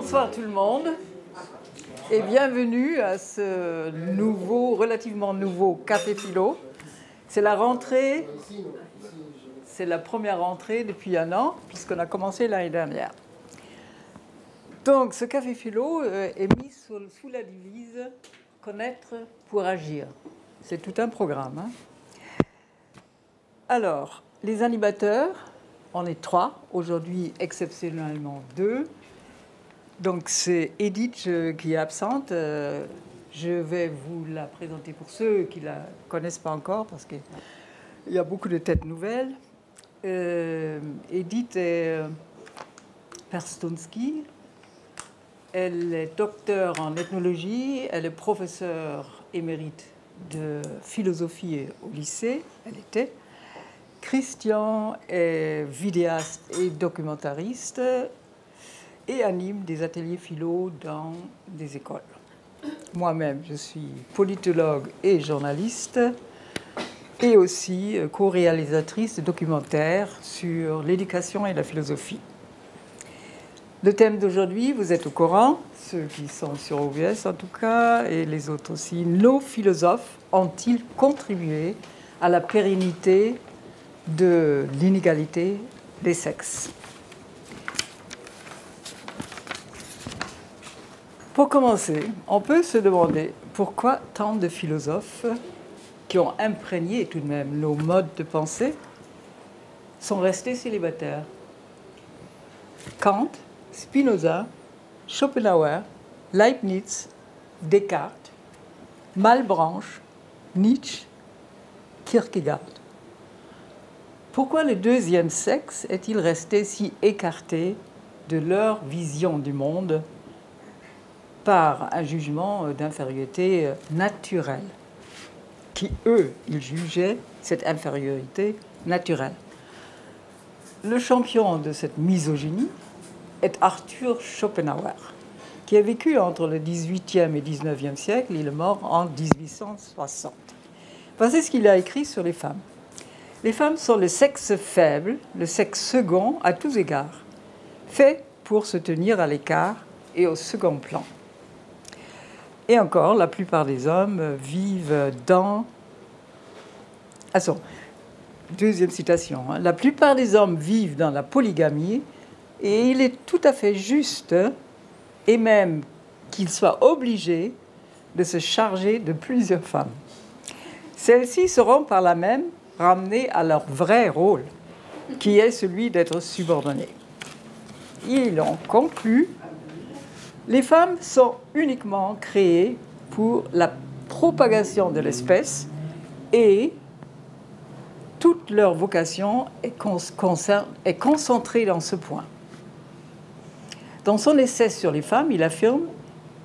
Bonsoir tout le monde et bienvenue à ce relativement nouveau Café Philo. C'est la rentrée, c'est la première rentrée depuis un an puisqu'on a commencé l'année dernière. Donc ce Café Philo est mis sous la devise « Connaître pour agir ». C'est tout un programme. Alors, les animateurs, on est 3, aujourd'hui exceptionnellement 2. Donc c'est Edith qui est absente. Je vais vous la présenter pour ceux qui ne la connaissent pas encore parce qu'il y a beaucoup de têtes nouvelles. Edith est Perstonsky. Elle est docteure en ethnologie. Elle est professeure émérite de philosophie au lycée. Elle était. Christian est vidéaste et documentariste et anime des ateliers philo dans des écoles. Moi-même, je suis politologue et journaliste et aussi co-réalisatrice de documentaires sur l'éducation et la philosophie. Le thème d'aujourd'hui, vous êtes au courant, ceux qui sont sur OBS en tout cas, et les autres aussi. Nos philosophes ont-ils contribué à la pérennité de l'inégalité des sexes? Pour commencer, on peut se demander pourquoi tant de philosophes qui ont imprégné tout de même nos modes de pensée sont restés célibataires. Kant, Spinoza, Schopenhauer, Leibniz, Descartes, Malebranche, Nietzsche, Kierkegaard. Pourquoi le deuxième sexe est-il resté si écarté de leur vision du monde par un jugement d'infériorité naturelle, qui, eux, ils jugeaient cette infériorité naturelle. Le champion de cette misogynie est Arthur Schopenhauer, qui a vécu entre le XVIIIe et XIXe siècle. Il est mort en 1860. Voici ce qu'il a écrit sur les femmes. Les femmes sont le sexe faible, le sexe second à tous égards, fait pour se tenir à l'écart et au second plan. Et encore, la plupart des hommes vivent dans... Deuxième citation. La plupart des hommes vivent dans la polygamie et il est tout à fait juste, et même qu'ils soient obligés de se charger de plusieurs femmes. Celles-ci seront par là même ramenées à leur vrai rôle, qui est celui d'être subordonnées. Ils ont conclu: les femmes sont uniquement créées pour la propagation de l'espèce et toute leur vocation est concentrée dans ce point. Dans son essai sur les femmes, il affirme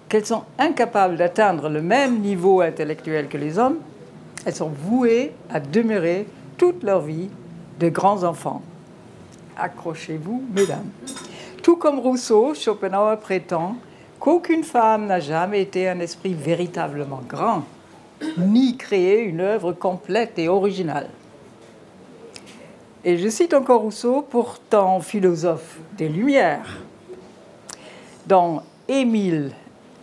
qu'elles sont incapables d'atteindre le même niveau intellectuel que les hommes. Elles sont vouées à demeurer toute leur vie de grands enfants. Accrochez-vous, mesdames. Tout comme Rousseau, Schopenhauer prétend qu'aucune femme n'a jamais été un esprit véritablement grand, ni créé une œuvre complète et originale. Et je cite encore Rousseau, pourtant philosophe des Lumières. Dans Émile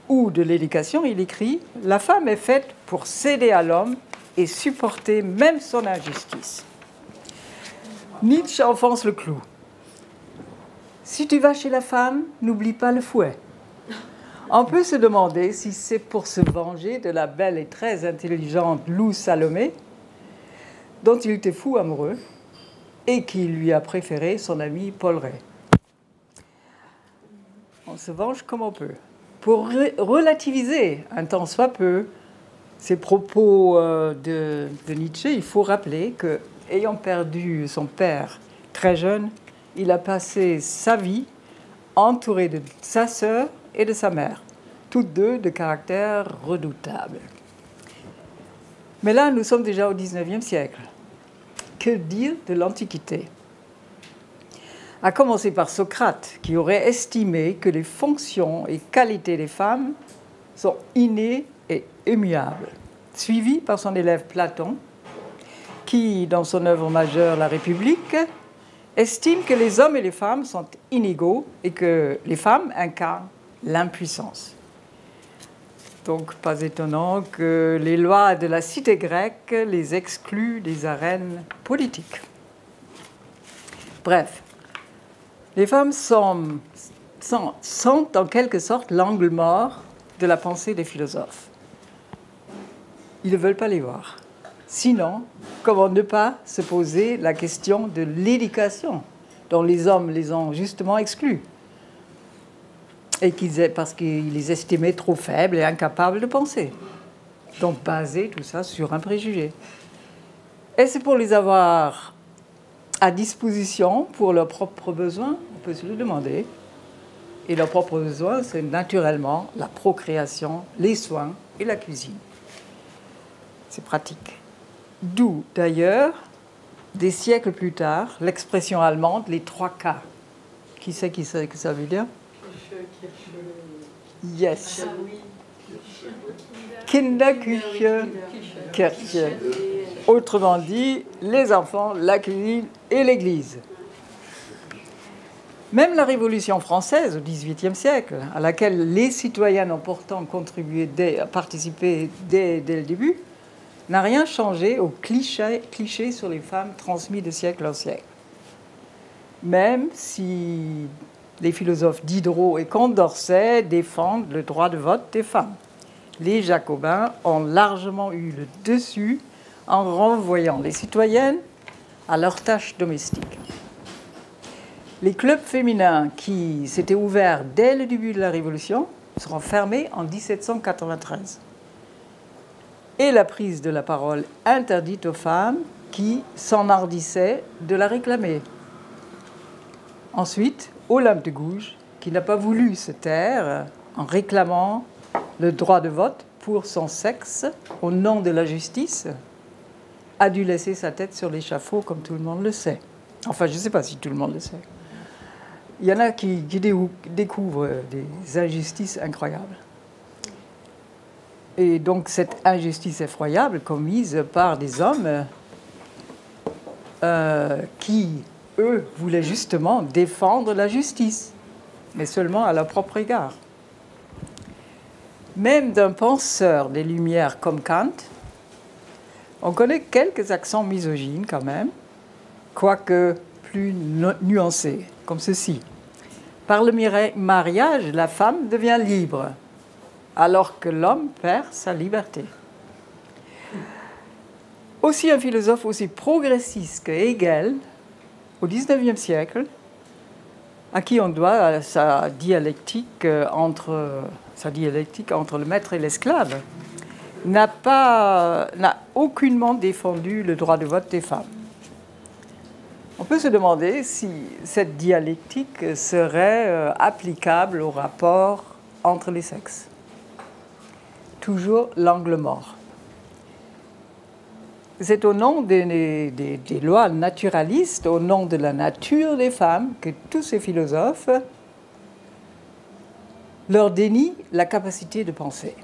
ou de l'éducation, il écrit « La femme est faite pour céder à l'homme et supporter même son injustice. » Nietzsche enfonce le clou. « Si tu vas chez la femme, n'oublie pas le fouet. » On peut se demander si c'est pour se venger de la belle et très intelligente Lou Salomé, dont il était fou amoureux, et qui lui a préféré son ami Paul Ray. On se venge comme on peut. Pour relativiser un tant soit peu ces propos de Nietzsche, il faut rappeler que, ayant perdu son père très jeune, il a passé sa vie entouré de sa sœur et de sa mère, toutes deux de caractère redoutable. Mais là, nous sommes déjà au XIXe siècle. Que dire de l'Antiquité? À commencer par Socrate, qui aurait estimé que les fonctions et qualités des femmes sont innées et immuables, suivi par son élève Platon, qui, dans son œuvre majeure La République, estime que les hommes et les femmes sont inégaux et que les femmes incarnent l'impuissance. Donc, pas étonnant que les lois de la cité grecque les excluent des arènes politiques. Bref, les femmes sont en quelque sorte l'angle mort de la pensée des philosophes. Ils ne veulent pas les voir. Sinon, comment ne pas se poser la question de l'éducation, dont les hommes les ont justement exclus, parce qu'ils les estimaient trop faibles et incapables de penser. Donc, baser tout ça sur un préjugé. Et c'est pour les avoir à disposition pour leurs propres besoins, on peut se le demander. Et leurs propres besoins, c'est naturellement la procréation, les soins et la cuisine. C'est pratique. D'où, d'ailleurs, des siècles plus tard, l'expression allemande, les 3 K. Qui sait que ça veut dire? Yes. Kinder, Küche, Kirche. Autrement dit, les enfants, la cuisine et l'église. Même la Révolution française au XVIIIe siècle, à laquelle les citoyens ont pourtant participé dès le début, n'a rien changé aux clichés sur les femmes transmis de siècle en siècle. Même si les philosophes Diderot et Condorcet défendent le droit de vote des femmes, les Jacobins ont largement eu le dessus en renvoyant les citoyennes à leurs tâches domestiques. Les clubs féminins qui s'étaient ouverts dès le début de la Révolution seront fermés en 1793. Et la prise de la parole interdite aux femmes qui s'enhardissaient de la réclamer. Ensuite, Olympe de Gouges, qui n'a pas voulu se taire en réclamant le droit de vote pour son sexe au nom de la justice, a dû laisser sa tête sur l'échafaud, comme tout le monde le sait. Enfin, je ne sais pas si tout le monde le sait. Il y en a qui découvrent des injustices incroyables. Et donc, cette injustice effroyable commise par des hommes qui, eux, voulaient justement défendre la justice, mais seulement à leur propre égard. Même d'un penseur des Lumières comme Kant, on connaît quelques accents misogynes quand même, quoique plus nuancés, comme ceci. Par le mariage, la femme devient libre, alors que l'homme perd sa liberté. Aussi un philosophe aussi progressiste que Hegel, au XIXe siècle, à qui on doit sa dialectique entre le maître et l'esclave, n'a aucunement défendu le droit de vote des femmes. On peut se demander si cette dialectique serait applicable au rapport entre les sexes. Toujours l'angle mort. C'est au nom des lois naturalistes, au nom de la nature des femmes, que tous ces philosophes leur dénient la capacité de penser.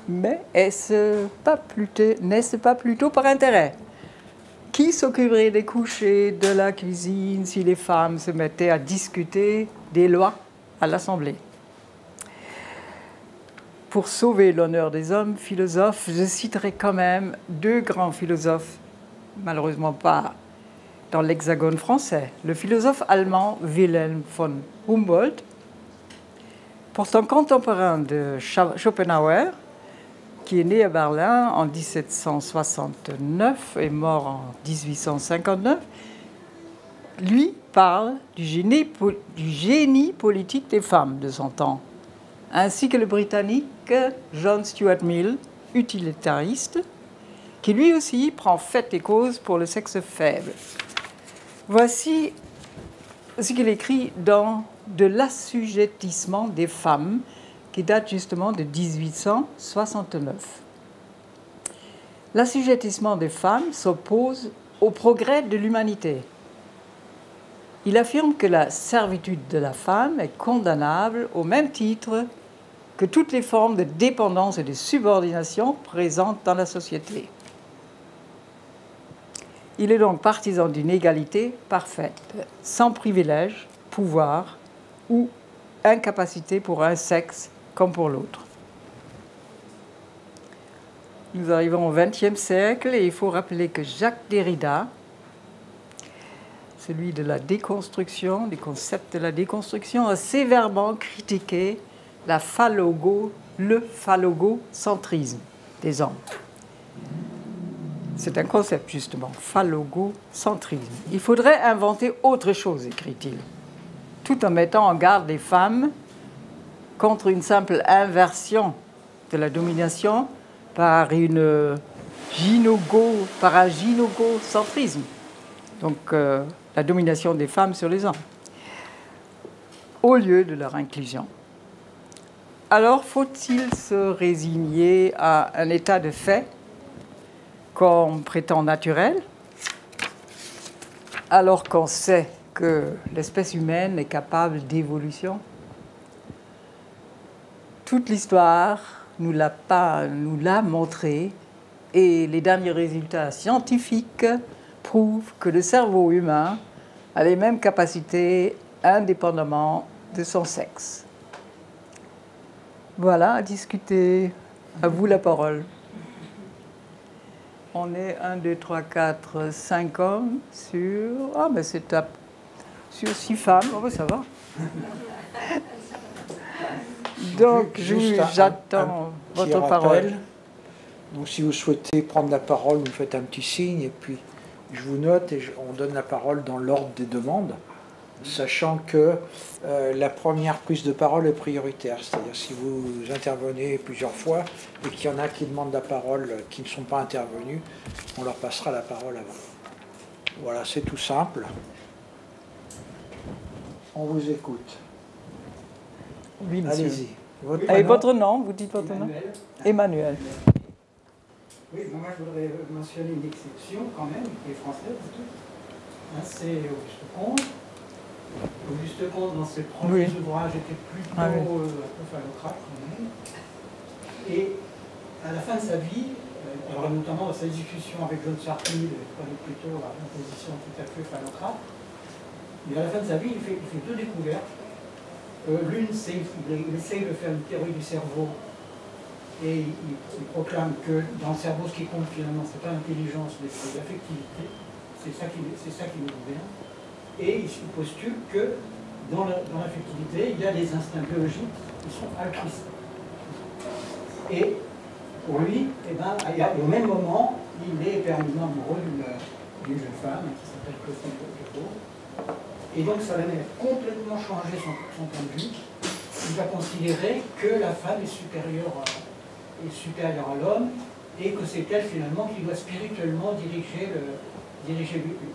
Mais n'est-ce pas plutôt par intérêt? Qui s'occuperait des couchers, de la cuisine, si les femmes se mettaient à discuter des lois à l'Assemblée? Pour sauver l'honneur des hommes philosophes, je citerai quand même 2 grands philosophes, malheureusement pas dans l'hexagone français. Le philosophe allemand Wilhelm von Humboldt, pourtant contemporain de Schopenhauer, qui est né à Berlin en 1769 et mort en 1859, lui parle du génie politique des femmes de son temps, ainsi que le Britannique John Stuart Mill, utilitariste, qui lui aussi prend fait et cause pour le sexe faible. Voici ce qu'il écrit dans De l'assujettissement des femmes, qui date justement de 1869. L'assujettissement des femmes s'oppose au progrès de l'humanité. Il affirme que la servitude de la femme est condamnable au même titre que toutes les formes de dépendance et de subordination présentes dans la société. Il est donc partisan d'une égalité parfaite, sans privilège, pouvoir ou incapacité pour un sexe comme pour l'autre. Nous arrivons au XXe siècle et il faut rappeler que Jacques Derrida, celui de la déconstruction, des concepts de la déconstruction, a sévèrement critiqué le phallogocentrisme des hommes. C'est un concept, justement, phallogocentrisme. Il faudrait inventer autre chose, écrit-il, tout en mettant en garde les femmes contre une simple inversion de la domination par un gynogocentrisme, donc la domination des femmes sur les hommes, au lieu de leur inclusion. Alors, faut-il se résigner à un état de fait qu'on prétend naturel, alors qu'on sait que l'espèce humaine est capable d'évolution? Toute l'histoire nous l'a montré, et les derniers résultats scientifiques prouvent que le cerveau humain a les mêmes capacités indépendamment de son sexe. Voilà, à discuter. À vous la parole. On est 1, 2, 3, 4, 5 hommes sur... Ah, mais c'est sur 6 femmes. Oh, ben ça va. Donc, j'attends votre parole. Donc, si vous souhaitez prendre la parole, vous faites un petit signe, et puis je vous note, et on donne la parole dans l'ordre des demandes, sachant que la première prise de parole est prioritaire. C'est-à-dire, si vous intervenez plusieurs fois, et qu'il y en a qui demandent la parole, qui ne sont pas intervenus, on leur passera la parole avant. Voilà, c'est tout simple. On vous écoute. Oui, monsieur. Allez-y. Votre nom, vous dites votre nom? Emmanuel. Oui, moi je voudrais mentionner une exception quand même, qui est française. C'est Auguste Comte. Auguste Comte, dans ses premiers ouvrages, était plutôt un peu phallocrate quand même. Et à la fin de sa vie, alors notamment dans sa discussion avec John Sartre, il prenait plutôt une position tout à fait phallocrate. Mais à la fin de sa vie, il fait deux découvertes. L'une, c'est qu'il essaye de faire une théorie du cerveau, et il proclame que dans le cerveau, ce qui compte finalement, ce n'est pas l'intelligence, mais c'est l'affectivité. C'est ça qui nous gouverne. Et il postule que dans l'affectivité, il y a des instincts biologiques qui sont altruistes. Et pour lui, au même moment, il est éperdument amoureux d'une jeune femme qui s'appelle Cosette Lebeau. Et donc ça va complètement changer son point de vue. Il va considérer que la femme est supérieure à l'homme, et que c'est elle finalement qui doit spirituellement diriger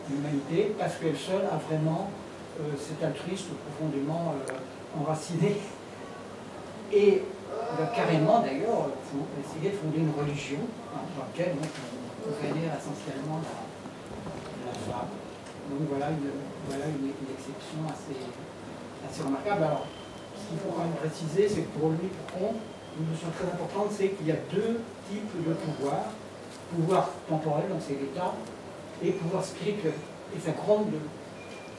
l'humanité, parce qu'elle seule a vraiment cet altruisme profondément enraciné. Et il va carrément d'ailleurs essayer de fonder une religion dans laquelle on vénère essentiellement la femme. Donc voilà une exception assez remarquable. Alors, ce qu'il faut quand même préciser, c'est que pour lui, pour Comte, une notion très importante, c'est qu'il y a deux types de pouvoir. Pouvoir temporel, donc c'est l'État, et pouvoir spirituel. Et sa grande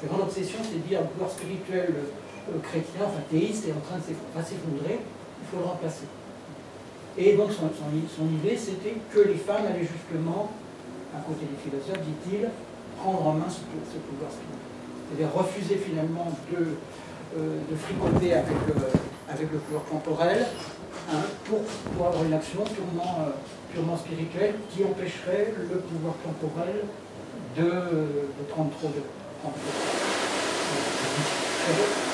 obsession, c'est de dire le pouvoir spirituel chrétien, enfin théiste, est en train de s'effondrer, il faut le remplacer. Et donc son idée, c'était que les femmes allaient justement, à côté des philosophes, dit-il, prendre en main ce pouvoir spirituel. C'est-à-dire refuser finalement de fricoter avec le pouvoir temporel, pour avoir une action purement spirituelle qui empêcherait le pouvoir temporel de prendre trop de temps. Pour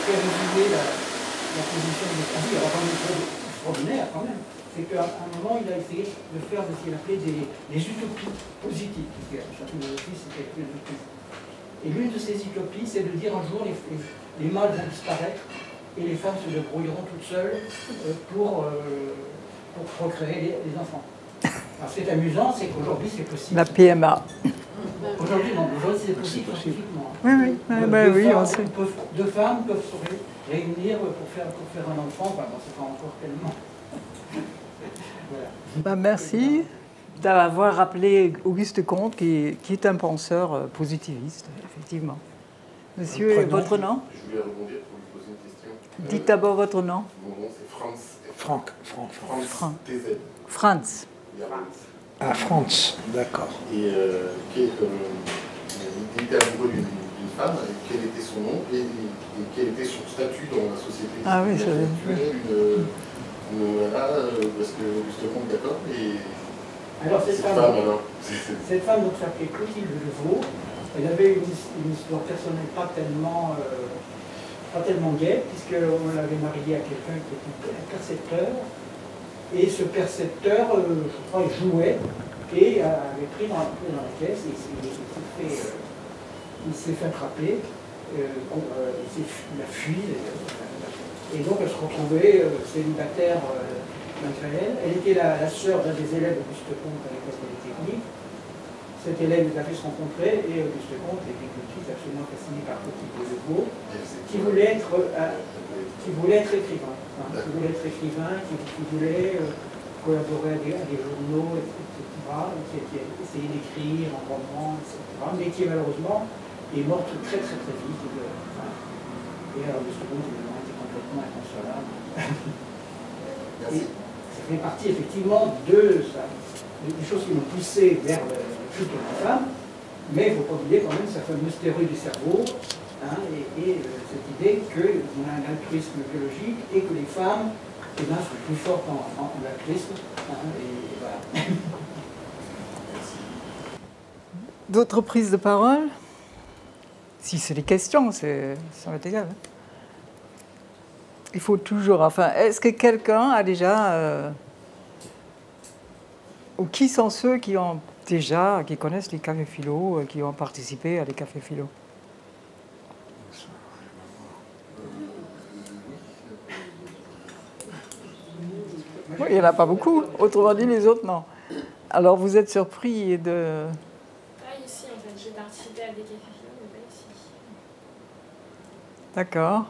résumer la position de Descartes, il y aura quand même une chose extraordinaire quand même. C'est qu'à un moment, il a essayé de faire ce qu'il appelait des utopies positives. Sa philosophie, c'était une utopie. Et l'une de ces utopies, c'est de dire un jour les mâles vont disparaître et les femmes se débrouilleront toutes seules pour procréer les enfants. Alors ce qui est amusant, c'est qu'aujourd'hui c'est possible. La PMA. Aujourd'hui, non, aujourd'hui c'est possible scientifiquement. Oui, on sait. Deux femmes peuvent se réunir pour faire un enfant, enfin, bon, c'est pas encore tellement. Voilà. Merci d'avoir rappelé Auguste Comte, qui est un penseur positiviste, effectivement. Monsieur, et votre nom? Je voulais rebondir pour lui poser une question. Dites d'abord votre nom. Mon nom, c'est Franz. Franck. Franz TZ. Franz. Ah, Franz, d'accord. Et il était amoureux d'une femme, quel était son nom et quel était son statut dans la société. Ah oui, c'est parce que Auguste Comte, d'accord. Et Alors cette femme, alors donc s'appelait Clotilde Levaux. Elle avait une histoire personnelle pas tellement gaie, puisqu'on l'avait mariée à quelqu'un qui était un percepteur. Et ce percepteur, je crois, il jouait et avait pris dans la caisse et il s'est fait attraper, il a fui. Et donc elle se retrouvait célibataire malgré elle. Elle était la sœur d'un des élèves d'Auguste Comte à l'école polytechnique. Cet élève les a fait se rencontrer et Auguste Comte était tout de suite absolument fasciné par Clotilde Levaux, qui voulait être écrivain. Qui voulait être écrivain, qui voulait collaborer à des journaux, etc., qui a essayé d'écrire en roman, etc., mais qui malheureusement est morte très très très vite. Et alors Auguste Comte évidemment était complètement inconsolable. Et ça fait partie effectivement des choses qui m'ont poussé vers le culte de la femme, mais il ne faut pas oublier quand même sa fameuse théorie du cerveau, hein, et cette idée qu'on a un altruisme biologique et que les femmes sont plus fortes en altruisme. Hein, et voilà. D'autres prises de parole? Si c'est des questions, ça va être égal. Il faut toujours... Enfin, est-ce que quelqu'un a déjà... ou qui sont ceux qui connaissent les cafés philo, qui ont participé à des cafés philo? Oui, il n'y en a pas beaucoup. Autrement dit, les autres, non. Alors, vous êtes surpris de... Pas ici, en fait. J'ai participé à des cafés philo, mais pas ici. D'accord.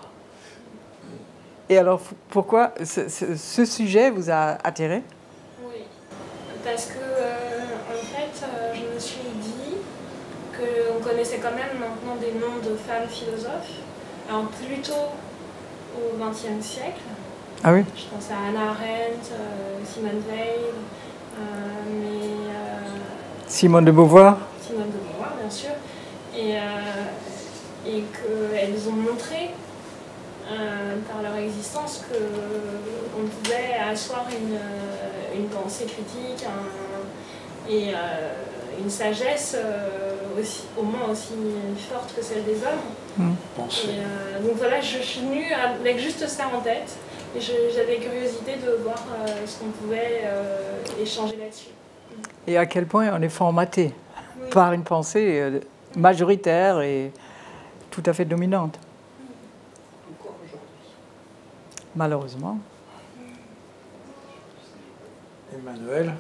Et alors, pourquoi ce sujet vous a attiré? Oui, parce que, en fait, je me suis dit qu'on connaissait quand même maintenant des noms de femmes philosophes, alors plutôt au XXe siècle. Ah oui? Je pense à Hannah Arendt, Simone Weil, Simone de Beauvoir? Simone de Beauvoir, bien sûr. Et qu'elles ont montré par leur existence qu'on pouvait asseoir une pensée critique et une sagesse au moins aussi forte que celle des hommes. Et, donc voilà, je suis venue avec juste ça en tête et j'avais curiosité de voir ce qu'on pouvait échanger là-dessus. Et à quel point on est formaté par une pensée majoritaire et tout à fait dominante. Malheureusement. Emmanuel?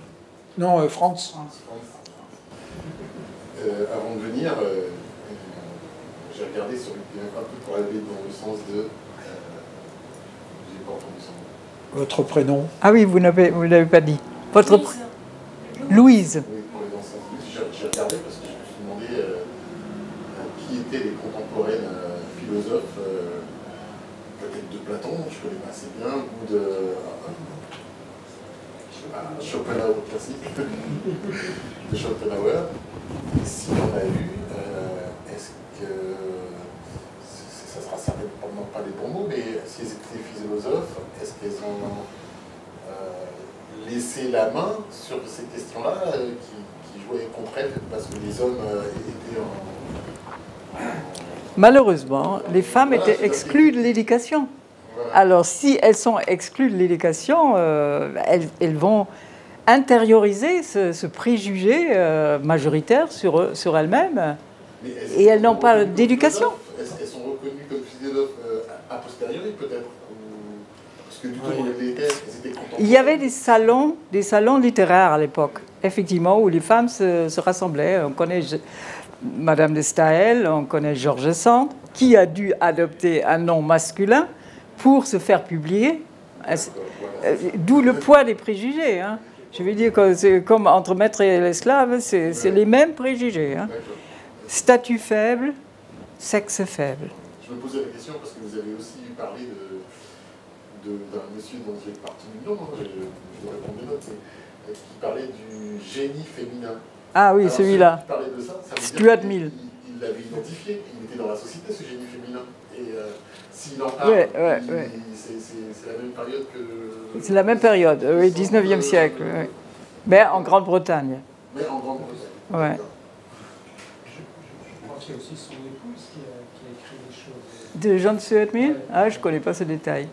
Non, Franz. Avant de venir, j'ai regardé sur Wikipédia un peu pour aller dans le sens de... j'ai pas entendu son nom. Votre prénom? Ah oui, vous l'avez pas dit. Votre Louise. Oui, pour les anciens. J'ai regardé parce que je me suis demandé qui étaient les contemporaines philosophes, peut-être de Platon, je connais pas assez bien, ou de Schopenhauer classique, de Schopenhauer. S'il y en a eu, est-ce que, ça sera certainement pas les bons mots, mais si elles étaient philosophes, est-ce qu'elles ont laissé la main sur ces questions-là qui jouaient contre elles parce que les hommes étaient en... Malheureusement, les femmes étaient exclues de l'éducation. Alors, si elles sont exclues de l'éducation, elles vont intérioriser ce préjugé majoritaire sur elles-mêmes. Et elles n'ont pas d'éducation. Elles sont reconnues comme philosophes a posteriori, peut-être? Parce que du coup, elles étaient contemporaines. Il y avait des salons littéraires à l'époque, effectivement, où les femmes se rassemblaient. On connaît Madame de Staël, on connaît George Sand, qui a dû adopter un nom masculin pour se faire publier, d'où le poids des préjugés. Hein. Je veux dire que c'est comme entre maître et l'esclave, c'est les mêmes préjugés. Hein. Statut faible, sexe faible. Je me posais la question parce que vous avez aussi parlé d'un monsieur dont j'ai parti du nom, je dois répondre des notes, mais qui parlait du génie féminin. Ah oui, celui-là. Qui parlait de ça, ça veut dire Stuart Mill. Il l'avait identifié, il était dans la société, ce génie féminin. Et s'il en parle, c'est la même période que... C'est la même période, oui, 19e siècle. Oui. Mais en Grande-Bretagne. Mais en Grande-Bretagne. Ouais. Je crois qu'il y a aussi son épouse qui a écrit des choses. De John Stuart Mill? Ah, je ne connais pas ce détail.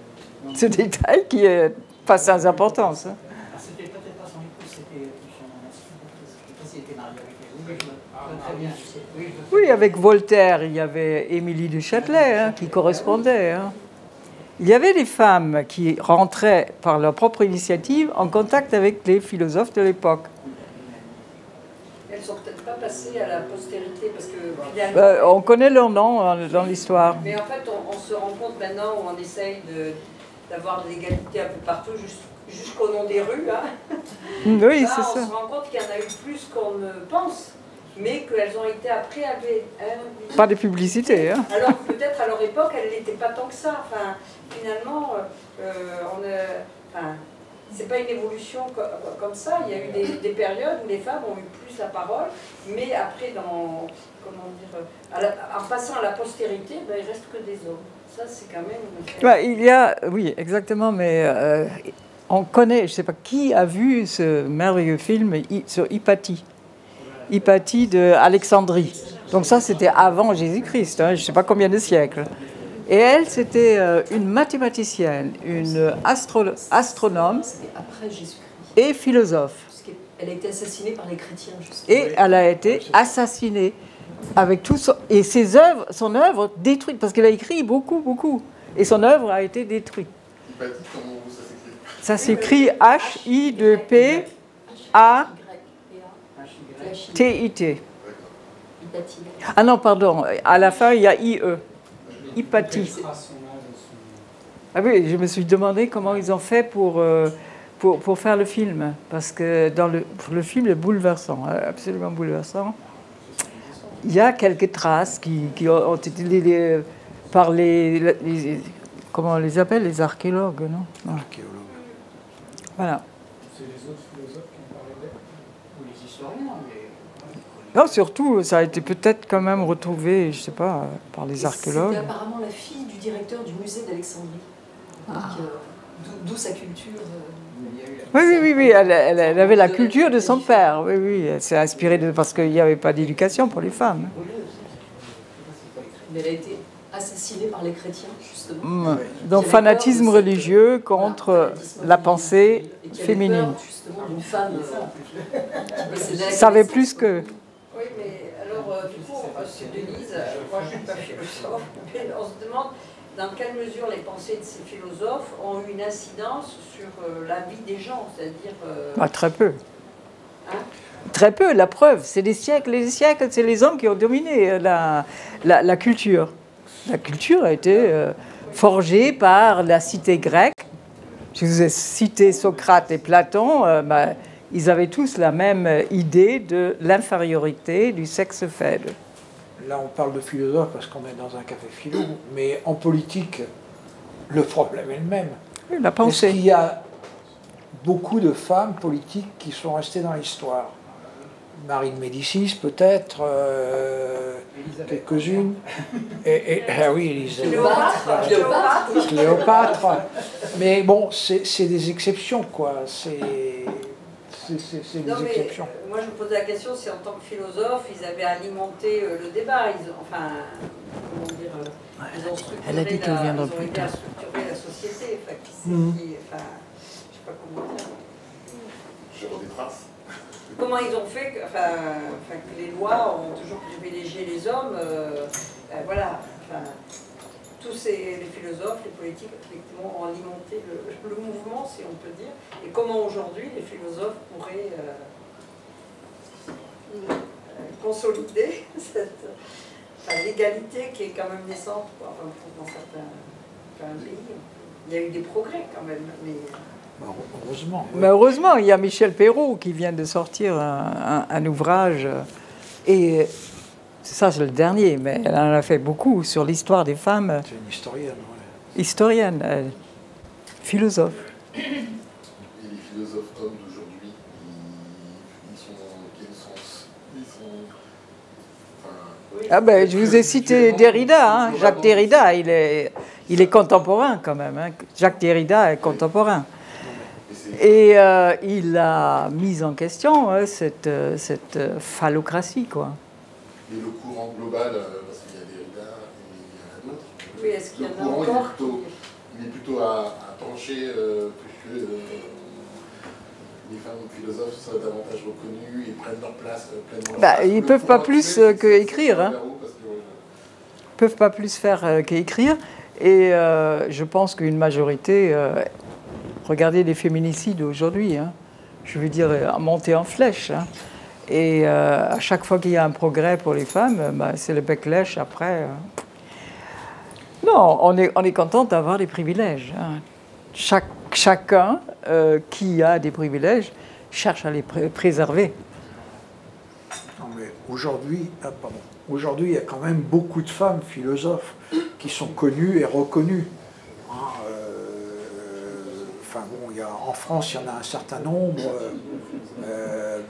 Ce détail qui est pas sans importance. Hein. C'était peut-être pas son épouse, c'était son... Je ne sais pas s'il était marié avec elle. Oui, je vois très bien. Oui, avec Voltaire, il y avait Émilie de Châtelet hein, qui correspondait. Hein. Il y avait des femmes qui rentraient par leur propre initiative en contact avec les philosophes de l'époque. Elles ne sont peut-être pas passées à la postérité parce que finalement... On connaît leur nom dans l'histoire. Mais en fait, on se rend compte maintenant où on essaye d'avoir de l'égalité un peu partout, jusqu'au nom des rues. Hein. Oui, là, c'est ça. On se rend compte qu'il y en a eu plus qu'on ne pense, mais qu'elles ont été après Pas de publicité. Hein. Alors peut-être à leur époque, elles n'étaient pas tant que ça. Enfin, finalement, c'est pas une évolution comme ça. Il y a eu des périodes où les femmes ont eu plus la parole, mais après, en passant à la postérité, ben, il reste que des hommes. Ça, c'est quand même... Il y a, oui, exactement, mais on connaît, je ne sais pas qui a vu ce merveilleux film sur Hypatie. Hypatie d'Alexandrie. Donc ça, c'était avant Jésus-Christ, hein, je ne sais pas combien de siècles. Et elle, c'était une mathématicienne, une astronome après Jésus-Christ. Et philosophe. Elle a été assassinée par les chrétiens, justement. Et elle a été assassinée avec tout et son œuvre détruite, parce qu'elle a écrit beaucoup, beaucoup. Et son œuvre a été détruite. Hypatie, comment ça s'écrit? Ça s'écrit H-I-2-P-A-T-I-T. Ah non, pardon, à la fin, il y a I-E. Hypatie. Ah oui, je me suis demandé comment ils ont fait pour faire le film, parce que le film est bouleversant, absolument bouleversant. Il y a quelques traces qui ont été par comment on les appelle, les archéologues, non? Archéologues. Voilà. C'est les autres philosophes qui ont parlé d'elle, ou les historiens, mais... Non, surtout, ça a été peut-être quand même retrouvé, je ne sais pas, par les archéologues. C'était apparemment la fille du directeur du musée d'Alexandrie. Donc, d'où sa culture. Oui, elle avait la culture de son père. Oui, elle s'est inspirée parce qu'il n'y avait pas d'éducation pour les femmes. Mais elle a été assassinée par les chrétiens, justement. Donc, fanatisme religieux contre la pensée féminine. Justement, d'une femme savait plus que... Oui, mais alors, du coup, c'est Denise, moi je ne suis pas philosophe, mais on se demande dans quelle mesure les pensées de ces philosophes ont eu une incidence sur la vie des gens, c'est-à-dire... très peu. Hein? Très peu, la preuve, c'est des siècles et des siècles, c'est les hommes qui ont dominé la culture. La culture a été forgée par la cité grecque. Je vous ai cité Socrate et Platon, ils avaient tous la même idée de l'infériorité du sexe faible. Là, on parle de philosophe parce qu'on est dans un café philo, mais en politique, le problème est le même. Oui, la pensée. Est-ce qu'il y a beaucoup de femmes politiques qui sont restées dans l'histoire? Marie de Médicis, peut-être, quelques-unes. Ah oui, Élisabeth. Cléopâtre. Mais bon, c'est des exceptions, quoi. C'est des exceptions. Moi, je me posais la question si, en tant que philosophe, ils avaient alimenté le débat. Ils ont structuré elle a dit qu'elle viendra plus tard. Structurer la société. Je ne sais pas comment dire. Je vois des traces. Comment ils ont fait que les lois ont toujours privilégié les hommes, voilà. Tous les philosophes, les politiques, effectivement, ont alimenté le mouvement, si on peut dire. Et comment aujourd'hui les philosophes pourraient consolider l'égalité qui est quand même naissante, quoi, dans certains pays. Il y a eu des progrès quand même, mais... Heureusement. Mais heureusement, il y a Michel Perrault qui vient de sortir un ouvrage. Et Ça, c'est le dernier, mais elle en a fait beaucoup sur l'histoire des femmes. C'est une historienne, ouais. Historienne, philosophe. Et les philosophes hommes d'aujourd'hui, ils sont dans quel sens? Ils sont... Enfin, Ah ben, je vous ai cité Derrida, hein. Jacques Derrida, il est contemporain quand même. Hein. Jacques Derrida est contemporain. Et il a mis en question cette phallocratie, quoi. Et le courant global, parce qu'il y a Derrida et il y en a d'autres. Oui, est-ce qu'il y en a Le courant, encore il est plutôt à pencher que les femmes philosophes soient davantage reconnues et prennent leur place pleinement. Bah, ils ne peuvent pas plus qu'écrire. Hein. Ils ne peuvent pas plus faire qu'écrire. Et je pense qu'une majorité... regardez les féminicides aujourd'hui. Hein. Je veux dire, monter en flèche. Hein. Et à chaque fois qu'il y a un progrès pour les femmes, bah, c'est le backlash après. Non, on est content d'avoir des privilèges. Hein. Chacun qui a des privilèges cherche à les préserver. Non, mais aujourd'hui, aujourd'hui, il y a quand même beaucoup de femmes philosophes qui sont connues et reconnues. Hein, enfin bon, en France, il y en a un certain nombre.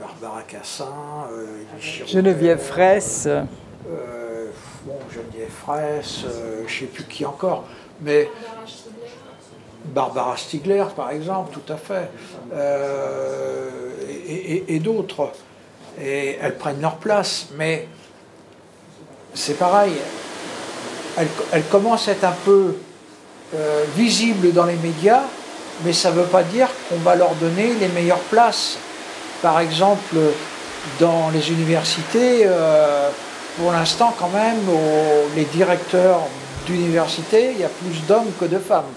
Barbara Cassin, Geneviève Fraisse. Bon, Geneviève Fraisse, je ne sais plus qui encore, mais Barbara Stiegler, par exemple, tout à fait, et d'autres. Et elles prennent leur place, mais c'est pareil, elles commencent à être un peu visibles dans les médias, mais ça ne veut pas dire qu'on va leur donner les meilleures places. Par exemple, dans les universités, pour l'instant quand même, les directeurs d'université, il y a plus d'hommes que de femmes.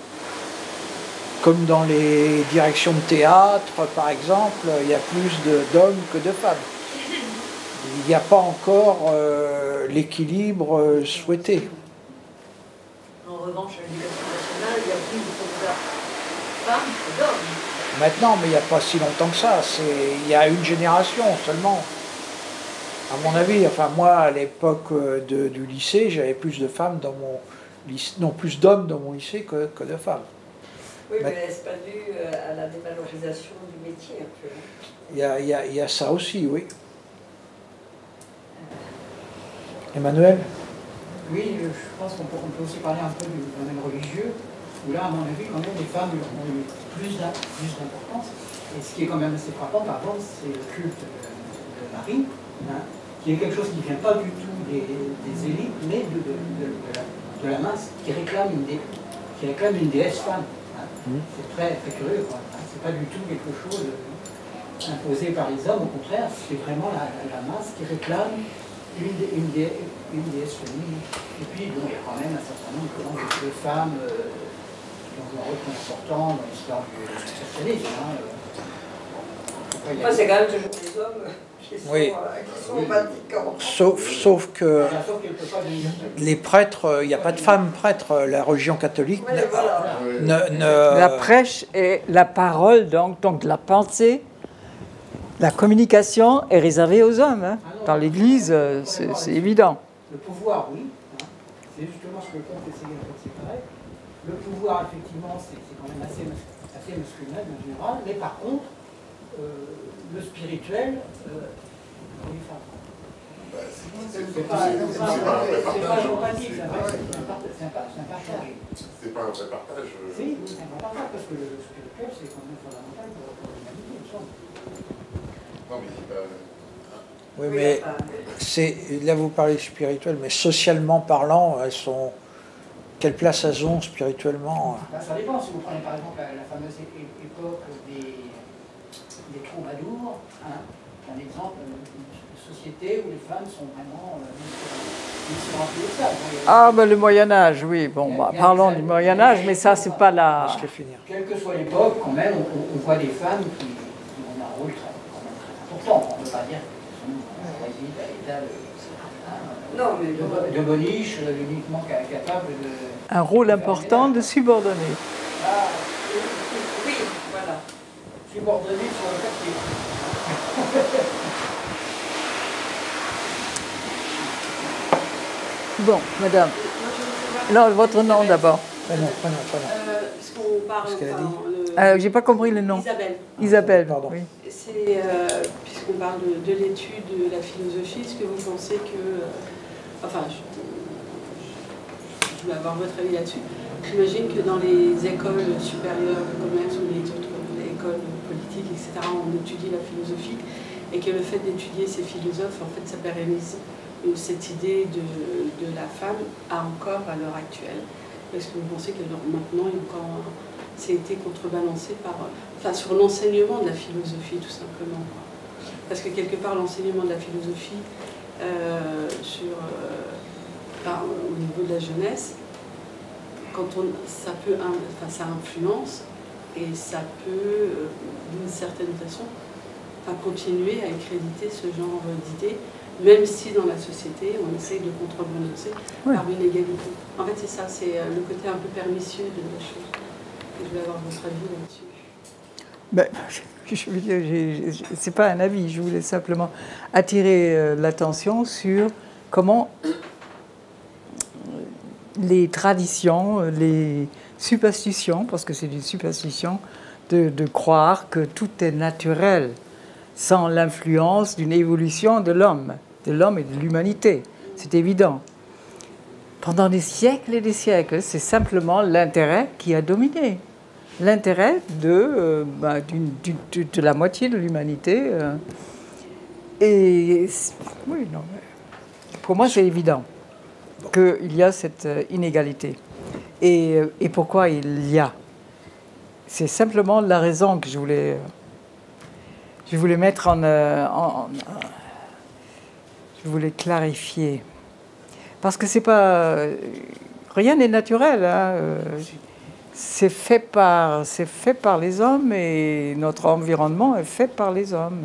Comme dans les directions de théâtre, par exemple, il y a plus d'hommes que de femmes. Il n'y a pas encore l'équilibre souhaité. En revanche, à l'éducation nationale, il y a plus de candidats femmes que d'hommes. Maintenant, mais il n'y a pas si longtemps que ça. Il y a une génération seulement. À mon avis, enfin moi, à l'époque du lycée, j'avais plus de femmes dans mon lycée, non, plus d'hommes dans mon lycée que de femmes. Oui, mais est-ce pas dû à la dévalorisation du métier un peu? Il y a ça aussi, oui. Emmanuel? Oui, je pense qu'on peut aussi parler un peu du domaine religieux, où là, à mon avis, quand même, les femmes ont eu plus d'importance. Et ce qui est quand même assez frappant, par exemple, c'est le culte de Marie, hein, qui est quelque chose qui ne vient pas du tout des élites, mais de la masse, qui réclame une déesse femme. Hein. C'est très, très curieux, quoi. Hein. C'est pas du tout quelque chose imposé par les hommes, au contraire, c'est vraiment la masse qui réclame une déesse féminine. Et puis, bon, il y a quand même un certain nombre de femmes qui ont un rôle très important dans l'histoire du christianisme. Enfin, c'est quand même toujours les hommes qui sont au Vatican. Sauf que les prêtres, il n'y a pas de femmes prêtres. La religion catholique La prêche et la parole, donc la pensée, la communication est réservée aux hommes. Hein. Dans l'Église, c'est évident. Le pouvoir, oui. Hein. C'est justement ce que le comte essayait de séparer. Le pouvoir, effectivement, c'est quand même assez masculin en général, mais par contre, le spirituel, pour les femmes. C'est pas un vrai partage. C'est pas un vrai partage. Si, c'est un vrai partage, parce que le spirituel, c'est quand même fondamental pour l'humanité, il me semble. Non, mais c'est pas... Oui, mais là vous parlez spirituel, mais socialement parlant, quelle place elles ont spirituellement? Ça dépend. Si vous prenez par exemple la fameuse époque des troubadours, hein, c'est un exemple de société où les femmes sont vraiment mises sur un piédestal. Ah, ben le Moyen-Âge, oui. Bon, parlons du Moyen-Âge, mais ça, c'est pas la... Quelle que soit l'époque, quand même, on voit des femmes qui ont un rôle très important. On ne peut pas dire de boniche, uniquement capable de... Un rôle important de subordonné. Oui, voilà. Subordonné sur le papier. Bon, madame. Non, votre nom d'abord. Prénom. Parce qu'on parle. Ce qu'elle a dit. J'ai pas compris le nom. Isabelle. Isabelle, Pardon. oui. C'est, puisqu'on parle de l'étude de la philosophie, est-ce que vous pensez que. Enfin, je voulais avoir votre avis là-dessus. J'imagine que dans les écoles supérieures de commerce ou les autres écoles politiques, etc., on étudie la philosophie et que le fait d'étudier ces philosophes, en fait, ça pérennise cette idée de la femme encore à l'heure actuelle. Est-ce que vous pensez que maintenant, c'est été contrebalancé par, enfin, sur l'enseignement de la philosophie, tout simplement. Parce que quelque part, l'enseignement de la philosophie au niveau de la jeunesse, ça influence et ça peut, d'une certaine façon, continuer à accréditer ce genre d'idées, même si dans la société, on essaye de contrebalancer par une égalité. En fait, c'est ça, c'est le côté un peu pernicieux de la chose. Et je voulais avoir votre avis là-dessus. Ben, je veux dire, c'est pas un avis, je voulais simplement attirer l'attention sur comment les traditions, les superstitions, parce que c'est des superstitions, de croire que tout est naturel, sans l'influence d'une évolution de l'homme et de l'humanité. C'est évident. Pendant des siècles et des siècles, c'est simplement l'intérêt qui a dominé. L'intérêt de la moitié de l'humanité. Et oui, non, pour moi, c'est évident qu'il y a cette inégalité. Et pourquoi il y a? C'est simplement la raison que je voulais mettre je voulais clarifier. Parce que c'est pas... Rien n'est naturel. Hein. C'est fait par les hommes et notre environnement est fait par les hommes.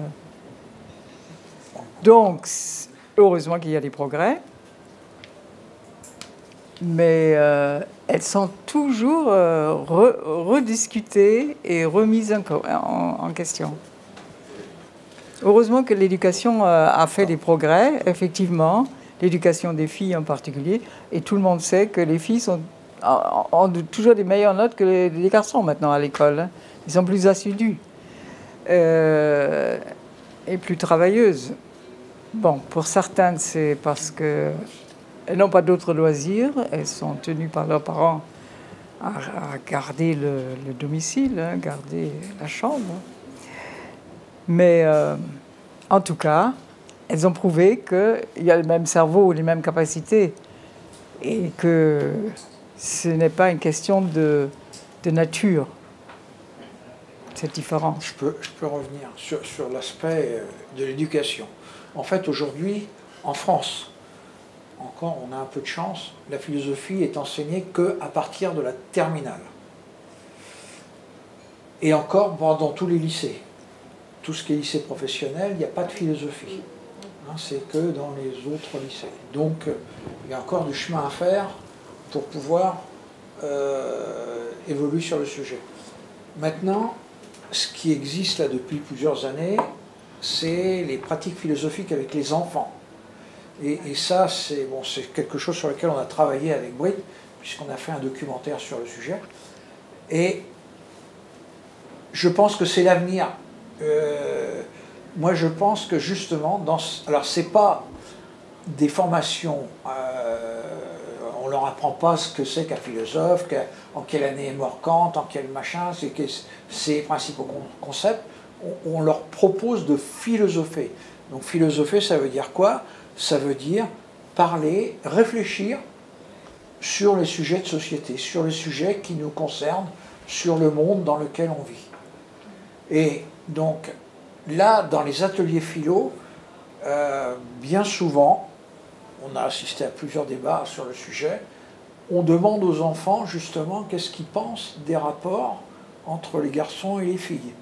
Donc, heureusement qu'il y a des progrès, mais elles sont toujours rediscutées et remises en question. Heureusement que l'éducation a fait des progrès, effectivement, l'éducation des filles en particulier, et tout le monde sait que les filles ont toujours des meilleures notes que les garçons maintenant à l'école. Hein. Ils sont plus assidus et plus travailleuses. Bon, pour certaines, c'est parce qu'elles n'ont pas d'autres loisirs, elles sont tenues par leurs parents à garder le domicile, hein, garder la chambre. Mais en tout cas, elles ont prouvé qu'il y a le même cerveau, les mêmes capacités, et que ce n'est pas une question de nature. C'est différent. Je peux revenir sur l'aspect de l'éducation. En fait, aujourd'hui, en France, encore, on a un peu de chance, la philosophie est enseignée qu'à partir de la terminale. Et encore, dans tous les lycées. Tout ce qui est lycée professionnel, il n'y a pas de philosophie. Hein, c'est que dans les autres lycées. Donc, il y a encore du chemin à faire pour pouvoir évoluer sur le sujet. Maintenant, ce qui existe là depuis plusieurs années, c'est les pratiques philosophiques avec les enfants. Et ça, c'est quelque chose sur lequel on a travaillé avec Brit, puisqu'on a fait un documentaire sur le sujet. Et je pense que c'est l'avenir. Moi, je pense que justement, alors c'est pas des formations, on leur apprend pas ce que c'est qu'un philosophe, en quelle année est mort Kant, en quel machin, c'est les principaux concepts. On leur propose de philosopher. Donc philosopher, ça veut dire quoi? Ça veut dire parler, réfléchir sur les sujets de société, sur les sujets qui nous concernent, sur le monde dans lequel on vit. Et donc, là, dans les ateliers philo, bien souvent, on a assisté à plusieurs débats sur le sujet, on demande aux enfants, justement, qu'est-ce qu'ils pensent des rapports entre les garçons et les filles.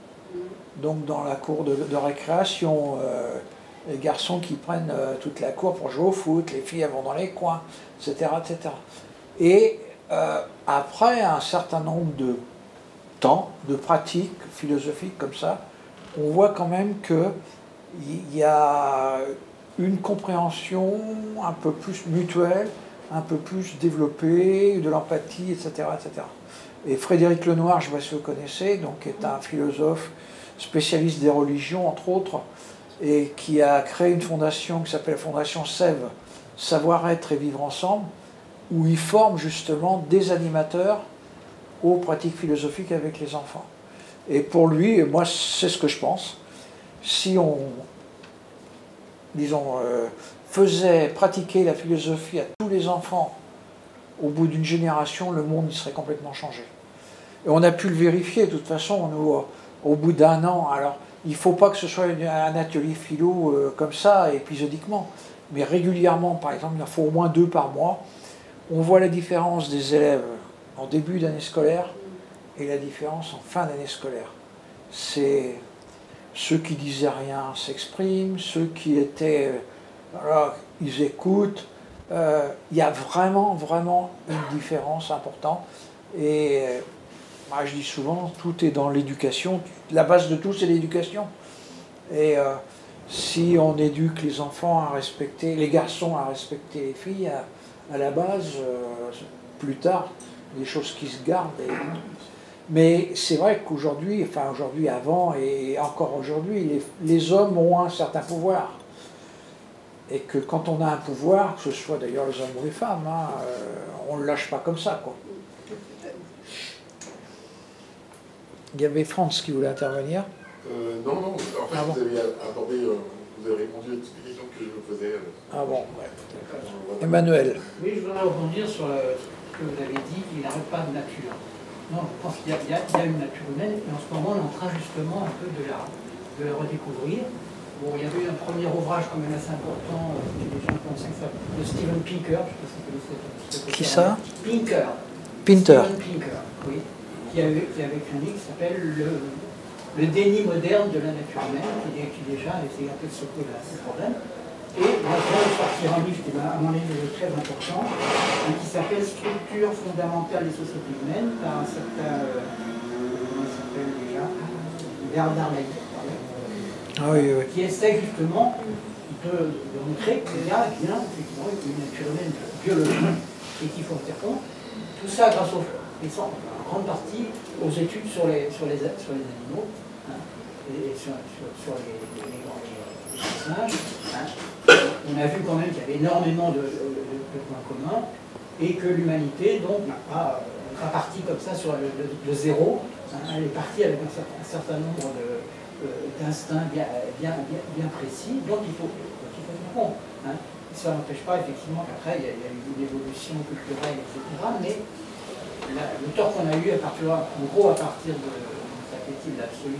Donc, dans la cour de récréation, les garçons qui prennent toute la cour pour jouer au foot, les filles elles vont dans les coins, etc. etc. Et après un certain nombre de temps, de pratiques philosophiques comme ça, on voit quand même qu'il y a une compréhension un peu plus mutuelle, un peu plus développée, de l'empathie, etc., etc. Et Frédéric Lenoir, je ne sais pas si vous le connaissez, donc, est un philosophe spécialiste des religions, entre autres, et qui a créé une fondation qui s'appelle la Fondation Sève, Savoir-être et Vivre Ensemble, où il forme justement des animateurs aux pratiques philosophiques avec les enfants. Et pour lui, et moi c'est ce que je pense, si on, disons, faisait pratiquer la philosophie à tous les enfants, au bout d'une génération, le monde serait complètement changé. Et on a pu le vérifier, de toute façon, nous, au bout d'un an. Alors, il ne faut pas que ce soit un atelier philo comme ça, épisodiquement, mais régulièrement, par exemple, il en faut au moins 2 par mois. On voit la différence des élèves en début d'année scolaire et la différence en fin d'année scolaire. C'est ceux qui disaient rien s'expriment, ceux qui étaient... voilà, ils écoutent. Il y a vraiment, vraiment une différence importante. Et moi, je dis souvent, tout est dans l'éducation. La base de tout, c'est l'éducation. Et si on éduque les enfants à respecter, les garçons à respecter les filles, à la base, plus tard, des choses qui se gardent. Mais c'est vrai qu'aujourd'hui, enfin aujourd'hui, avant et encore aujourd'hui, les hommes ont un certain pouvoir. Et que quand on a un pouvoir, que ce soit d'ailleurs les hommes ou les femmes, hein, on ne le lâche pas comme ça, quoi. Il y avait Franz qui voulait intervenir. Non, en fait, vous avez abordé, vous avez répondu à toutes les questions que je vous faisais. Ah bon, ouais. Emmanuel. Oui, je voudrais rebondir sur ce que vous avez dit, qu'il n'arrête pas de nature. Non, je pense qu'il y a une nature humaine, et en ce moment, on est en train justement un peu de la redécouvrir. Bon, il y avait eu un premier ouvrage quand même assez important, les gens pensaient que ça, de Steven Pinker, je ne sais pas si vous connaissez. Qui ça? Pinker. Pinter. Steven Pinker, oui. Qui a écrit un livre qui s'appelle le déni moderne de la nature humaine, qui déjà essaie un peu de secouer le problème. Et maintenant, il sortir un livre qui, à mon avis, est très important, qui s'appelle Structure fondamentale des sociétés humaines, par un certain, comment il s'appelle déjà, Bernard Ley. Ah oui, oui. Qui essaie justement de montrer qu'il y a bien effectivement une nature humaine biologique et qu'il faut en tenir compte. Tout ça grâce en grande partie aux études sur les animaux, hein, et sur les singes. Hein. On a vu quand même qu'il y avait énormément de points communs et que l'humanité donc n'est pas partie comme ça sur le zéro. Hein, elle est partie avec un certain nombre d'instincts bien précis, donc il faut tenir compte. Hein. Ça n'empêche pas effectivement qu'après il y a eu une évolution culturelle, etc. Mais l'auteur qu'on a eu à partir de s'appelle-t-il l'absolu,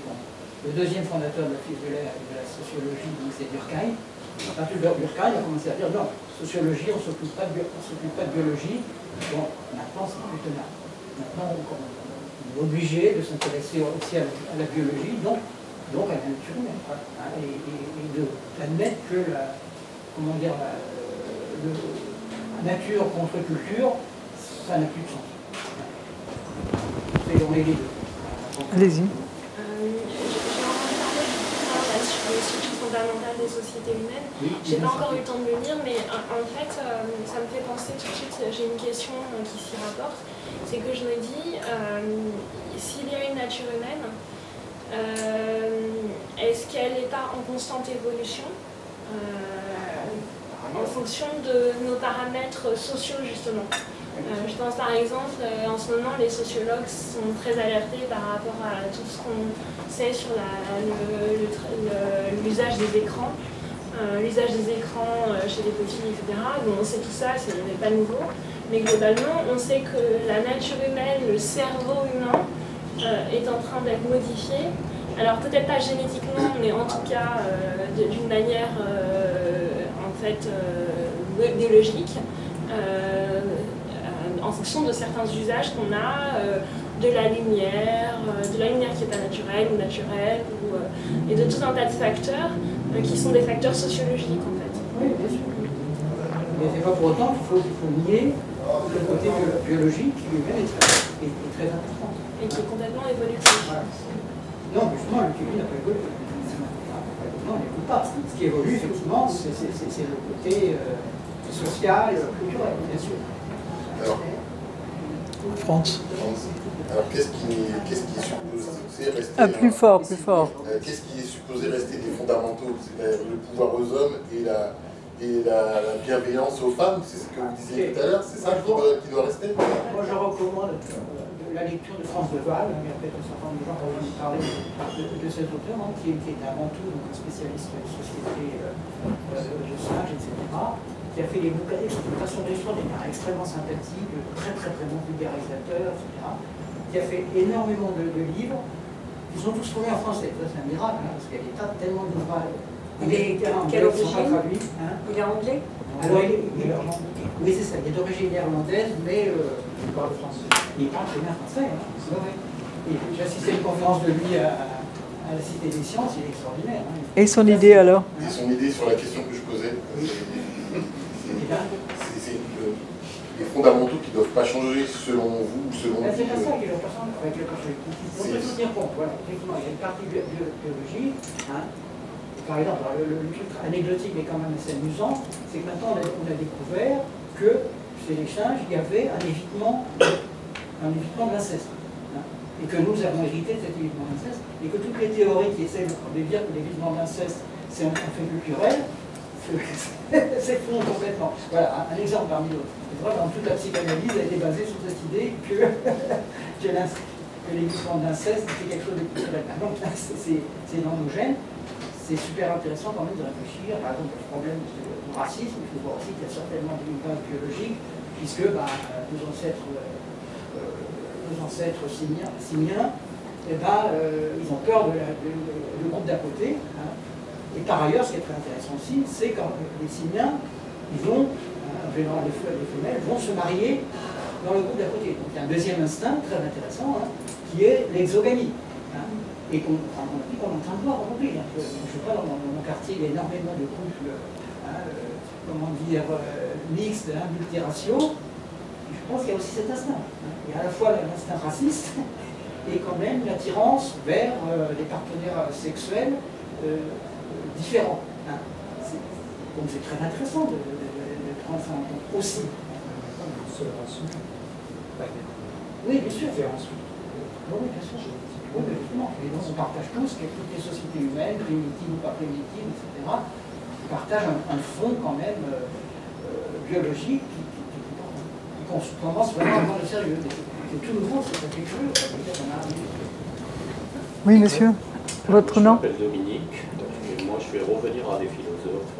le deuxième fondateur de la sociologie, donc c'est Durkheim. À partir de Durkheim, a commencé à dire non, sociologie, on ne s'occupe pas de biologie, bon, maintenant c'est plus tenable. Maintenant on est obligé de s'intéresser aussi à la biologie, donc à la nature humaine, hein, et d'admettre que la nature contre culture, ça n'a plus de sens. Et on est les deux. Allez-y. Sur les structures fondamentales des sociétés humaines. Oui, j'ai pas encore eu le temps de le lire, mais en fait, ça me fait penser tout de suite, j'ai une question qui s'y rapporte, c'est que je me dis, s'il y a une nature humaine, est-ce qu'elle n'est pas en constante évolution en fonction de nos paramètres sociaux, justement? Je pense par exemple, en ce moment, les sociologues sont très alertés par rapport à tout ce qu'on sait sur l'usage des écrans. L'usage des écrans chez les petits, etc. Bon, on sait tout ça, ce n'est pas nouveau. Mais globalement, on sait que la nature humaine, le cerveau humain, est en train d'être modifié. Alors peut-être pas génétiquement, mais en tout cas d'une manière en fait biologique. En fonction de certains usages qu'on a, de la lumière qui n'est pas naturelle ou naturelle, et de tout un tas de facteurs qui sont des facteurs sociologiques en fait. Oui, bien sûr. Mais c'est pas pour autant qu'il faut nier le côté biologique qui lui-même est très important. Et qui est complètement évolutif. Voilà. Non, mais justement, le QI n'a pas évolué. Non, il n'écoute pas. Ce qui évolue, effectivement, c'est le côté sociale, culturelle, bien sûr. Alors, France. alors qu'est-ce qui est supposé rester... Plus fort, plus fort. Qu'est-ce qui est supposé rester des fondamentaux? C'est-à-dire le pouvoir aux hommes et la bienveillance aux femmes, c'est ce que vous disiez tout à l'heure, c'est ça qui doit rester? Moi, je recommande la lecture de France de Waal, il y a peut-être un certain nombre de gens qui ont envie de parler de cet auteur, hein, qui est avant tout donc, un spécialiste de société de singes, etc., qui a fait des bouquins de façon extraordinaire, extrêmement sympathique, très bon vulgarisateur, etc., qui a fait énormément de livres. Ils sont tous tournés en français, ça c'est un miracle, hein, parce qu'il y a des tas tellement d'ouvrages. Il est quelle origine? Il est anglais? Alors, oui, c'est ça, il est d'origine néerlandaise, mais il parle français. Il parle très bien français. Hein. Et j'ai assisté à une conférence de lui à la Cité des Sciences, il est extraordinaire. Hein. Et son idée alors? Et son idée sur la question que je posais, c'est les fondamentaux qui ne doivent pas changer selon vous ou selon C'est pas ça qui doit pas changer. On peut tout tenir compte. Voilà, effectivement, il y a une partie biologie. Hein. Par exemple, le truc anecdotique mais quand même assez amusant, c'est que maintenant on a découvert que chez les singes, il y avait un évitement de l'inceste. Hein, et que nous avons hérité de cet évitement de l'inceste, et que toutes les théories qui essaient de dire que l'évitement de l'inceste, c'est un fait culturel, s'effondrent complètement. Voilà, un exemple parmi d'autres. C'est vrai, toute la psychanalyse a été basée sur cette idée que l'évitement de l'inceste, c'est quelque chose de culturel. Donc, c'est dans nos gènes. C'est super intéressant quand même de réfléchir, par exemple, au problème du racisme. Il faut voir aussi qu'il y a certainement des bases biologiques, puisque nos ancêtres simiens, ils ont peur du groupe d'à côté. Hein. Et par ailleurs, ce qui est très intéressant aussi, c'est quand les simiens, ils vont, en général les femelles, vont se marier dans le groupe d'à côté. Donc il y a un deuxième instinct très intéressant, hein, qui est l'exogamie. Hein. Et qu'on est en train de voir aujourd'hui. Hein. Je ne sais pas, dans mon quartier, il y a énormément de couples, mixtes, multiratio. Je pense qu'il y a aussi cet instinct. Hein. Il y a à la fois l'instinct raciste et quand même l'attirance vers des partenaires sexuels différents. Hein. Donc c'est très intéressant de prendre ça en compte aussi. Oui, bien sûr. Oui, bien sûr. Oui, effectivement. Et donc on partage tous que toutes les sociétés humaines, primitives ou pas primitives, etc., partagent un fond quand même biologique qu'on commence vraiment à prendre au sérieux. C'est tout nouveau, c'est quelque chose. Oui, monsieur. Votre nom? Je m'appelle Dominique, et moi je vais revenir à des philosophes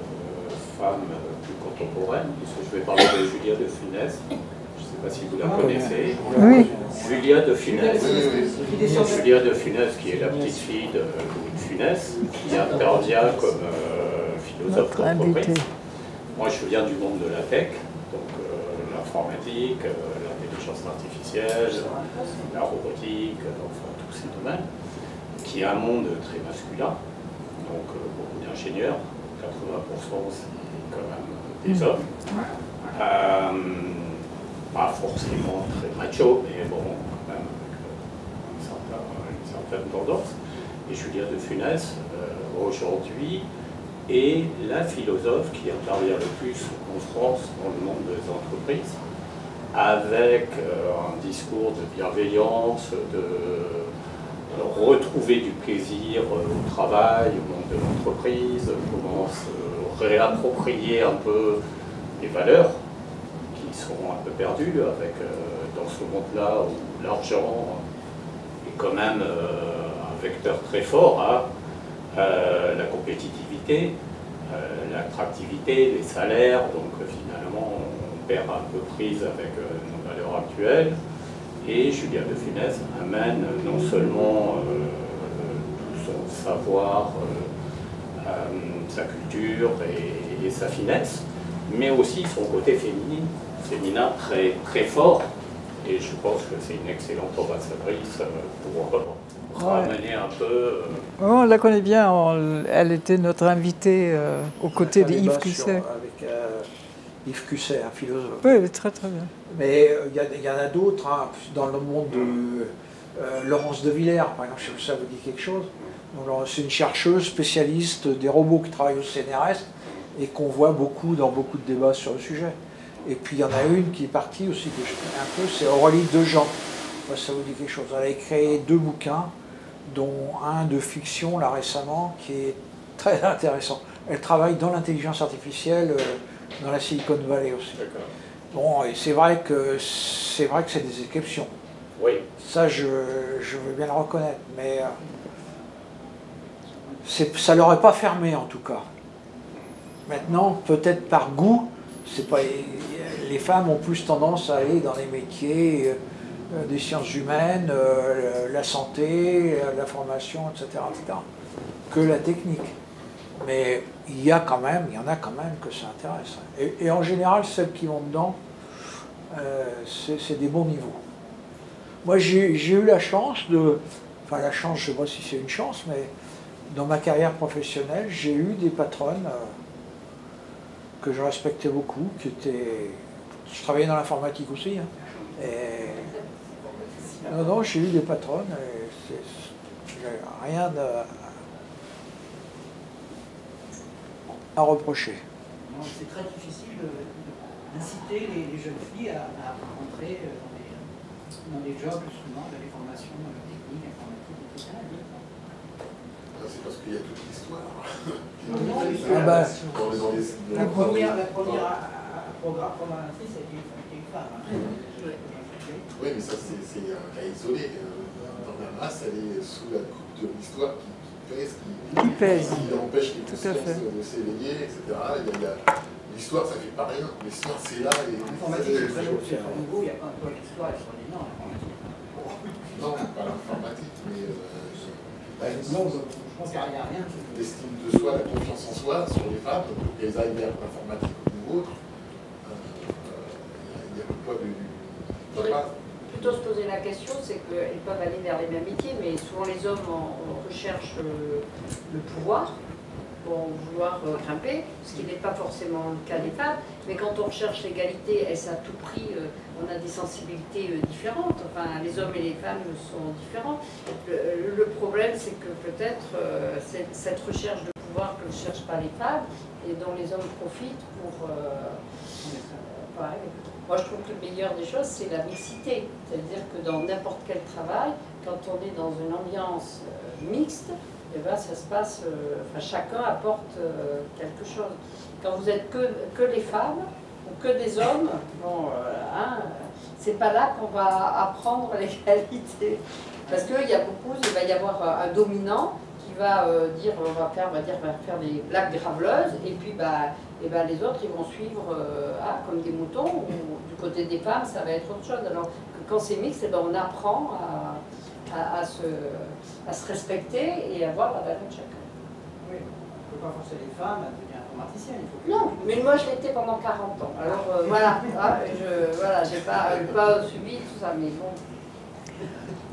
femmes plus contemporaines, puisque je vais parler de Julia de Funès. Je ne sais pas si vous la connaissez. Oui. Julia de Funès. Julia de Funès, qui est la petite fille de Louis de Funès, qui intervient comme philosophe d'entreprise. Moi, je viens du monde de la tech, donc l'informatique, l'intelligence artificielle, la robotique, enfin tous ces domaines, qui est un monde très masculin, donc beaucoup d'ingénieurs, 80% c'est quand même des hommes. Pas forcément très macho, mais bon, quand même avec une certaine tendance. Et Julia de Funès, aujourd'hui, est la philosophe qui intervient le plus en France dans le monde des entreprises, avec un discours de bienveillance, de retrouver du plaisir au travail, au monde de l'entreprise, comment se réapproprier un peu les valeurs qui sont un peu perdues avec, dans ce monde-là où l'argent est quand même un vecteur très fort à la compétitivité, l'attractivité, les salaires, donc finalement on perd un peu prise avec nos valeurs actuelles. Et Julia de Funès amène non seulement tout son savoir, sa culture et sa finesse, mais aussi son côté féminin très, très fort. Et je pense que c'est une excellente ambassadrice pour ramener un peu... On la connaît bien, elle était notre invitée aux côtés d'Yves Cusset. Avec Yves Cusset, un philosophe. Oui, très très bien. Mais il y en a d'autres, hein, dans le monde de Laurence de Villers, par exemple, si ça vous dit quelque chose. C'est une chercheuse spécialiste des robots qui travaillent au CNRS, et qu'on voit beaucoup dans beaucoup de débats sur le sujet. Et puis il y en a une qui est partie aussi, que je connais un peu, c'est Aurélie Dejean. Ça vous dit quelque chose. Elle a créé 2 bouquins, dont un de fiction, là récemment, qui est très intéressant. Elle travaille dans l'intelligence artificielle, dans la Silicon Valley aussi. Bon, et c'est vrai que c'est des exceptions. Oui. Ça, je veux bien le reconnaître, mais ça ne l'aurait pas fermé en tout cas. Maintenant, peut-être par goût, c'est pas, les femmes ont plus tendance à aller dans les métiers des sciences humaines, la santé, la formation, etc., que la technique. Mais il y en a quand même que ça intéresse. Et en général, celles qui vont dedans, c'est des bons niveaux. Moi, j'ai eu la chance enfin la chance, je ne sais pas si c'est une chance, mais dans ma carrière professionnelle, j'ai eu des patronnes que je respectais beaucoup, je travaillais dans l'informatique aussi, hein, et non, j'ai eu des patronnes, et j'ai rien à reprocher. C'est très difficile d'inciter les jeunes filles à rentrer dans des jobs, souvent, de les formations techniques, informatiques, etc. C'est parce qu'il y a toute l'histoire. La première programmatrice était une femme. Oui, mais ça, c'est un cas isolé. Dans la masse, elle est sous la coupe de l'histoire qui pèse, qui empêche les consciences de s'éveiller, etc. L'histoire, ça ne fait pas rien. L'histoire, c'est là. L'informatique, c'est très nouveau. Il n'y a pas l'histoire extraordinaire. Non, pas l'informatique, mais non, je pense qu'il n'y a rien. L'estime de soi, la confiance en soi sur les femmes, pour qu'elles aillent vers l'informatique ou autre, il y a le poids du plutôt se poser la question, c'est qu'elles peuvent aller vers les mêmes métiers, mais souvent les hommes recherchent le pouvoir pour vouloir grimper, ce qui n'est pas forcément le cas des femmes. Mais quand on recherche l'égalité, est-ce à tout prix, on a des sensibilités différentes. Enfin, les hommes et les femmes sont différents. Le problème, c'est que peut-être cette recherche de pouvoir que ne cherchent pas les femmes et dont les hommes profitent pour... Moi, je trouve que le meilleur des choses, c'est la mixité. C'est-à-dire que dans n'importe quel travail, quand on est dans une ambiance mixte, eh ben, ça se passe, chacun apporte quelque chose. Quand vous êtes que les femmes ou que des hommes, bon, c'est pas là qu'on va apprendre l'égalité. Parce qu'il y a beaucoup, il va y avoir un dominant qui va dire, on va faire des blagues graveleuses, et puis les autres, ils vont suivre comme des moutons, ou du côté des femmes, ça va être autre chose. Alors que quand c'est mixte, on apprend à se respecter et à voir la valeur de chacun. Oui, on ne peut pas forcer les femmes à devenir informaticiennes. Non, mais moi je l'étais pendant 40 ans. Alors voilà, j'ai pas subi tout ça, mais bon.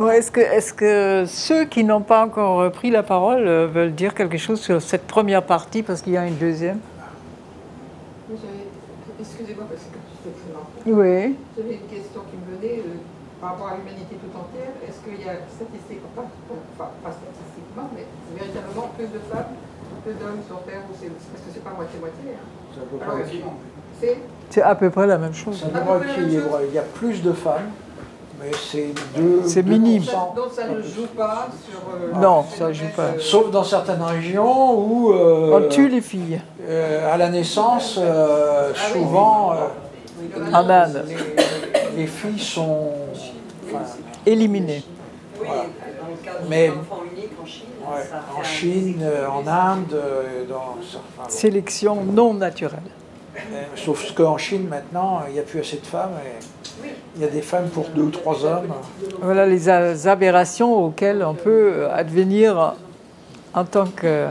Ouais, est-ce que ceux qui n'ont pas encore pris la parole veulent dire quelque chose sur cette première partie, parce qu'il y a une deuxième? Excusez-moi parce que je suis très lent. Oui. J'avais une question qui me venait par rapport à l'humanité tout entière. Est-ce qu'il y a statistiquement, pas statistiquement, mais véritablement plus de femmes que d'hommes sur Terre? Parce que c'est pas moitié-moitié. Hein. C'est à peu près la même chose. Ça devrait équilibrer. Il y a plus de femmes, mais c'est minime. Donc ça ne joue pas sur... non, ça ne joue pas. Sauf dans certaines régions où... on tue les filles. À la naissance, souvent, en Inde, les filles sont éliminées. Oui, dans le cas de l'enfant unique en Chine. En Chine, en Inde, sélection non naturelle. Sauf qu'en Chine, maintenant, il n'y a plus assez de femmes. Et il y a des femmes pour 2 ou 3 hommes. Voilà les aberrations auxquelles on peut advenir en tant que...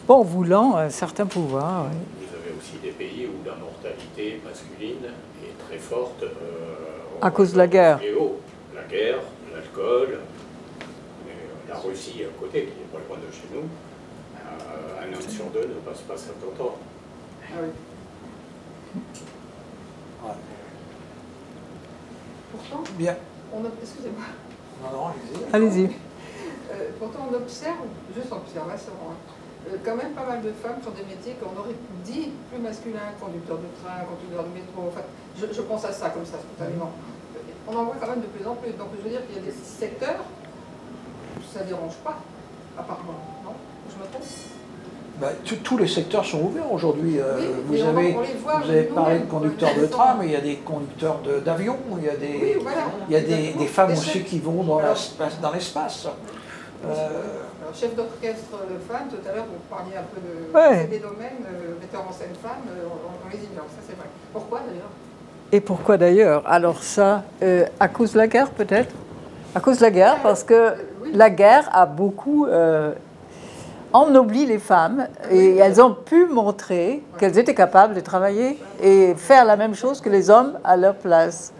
Bon, voulant un certain pouvoir. Oui. Vous avez aussi des pays où la mortalité masculine est très forte. À cause de la guerre. La guerre, l'alcool, la Russie à côté, qui n'est pas loin de chez nous. Un homme sur 2 ne passe pas 50 ans. Ah oui. Pourtant, bien. Excusez-moi. Non, allez-y. Pourtant, on observe, juste en observation, quand même pas mal de femmes sur des métiers qu'on aurait dit plus masculins, conducteur de train, conducteur de métro, enfin, je pense à ça comme ça spontanément. On en voit quand même de plus en plus, donc je veux dire qu'il y a des secteurs, ça ne dérange pas, apparemment, non? Je me trompe? Bah, tous les secteurs sont ouverts aujourd'hui. Oui, vous avez parlé de conducteurs de train, mais il y a des conducteurs d'avion, il y a des, oui, voilà. il y a des femmes aussi qui vont dans l'espace. Alors, chef d'orchestre femme, tout à l'heure vous parliez un peu de des domaines, metteurs en scène femmes, on les ignore, ça c'est vrai. Pourquoi d'ailleurs? Et pourquoi d'ailleurs? Alors ça, à cause de la guerre peut-être? À cause de la guerre, parce que la guerre a beaucoup ennobli les femmes et elles ont pu montrer qu'elles étaient capables de travailler et faire la même chose que les hommes à leur place.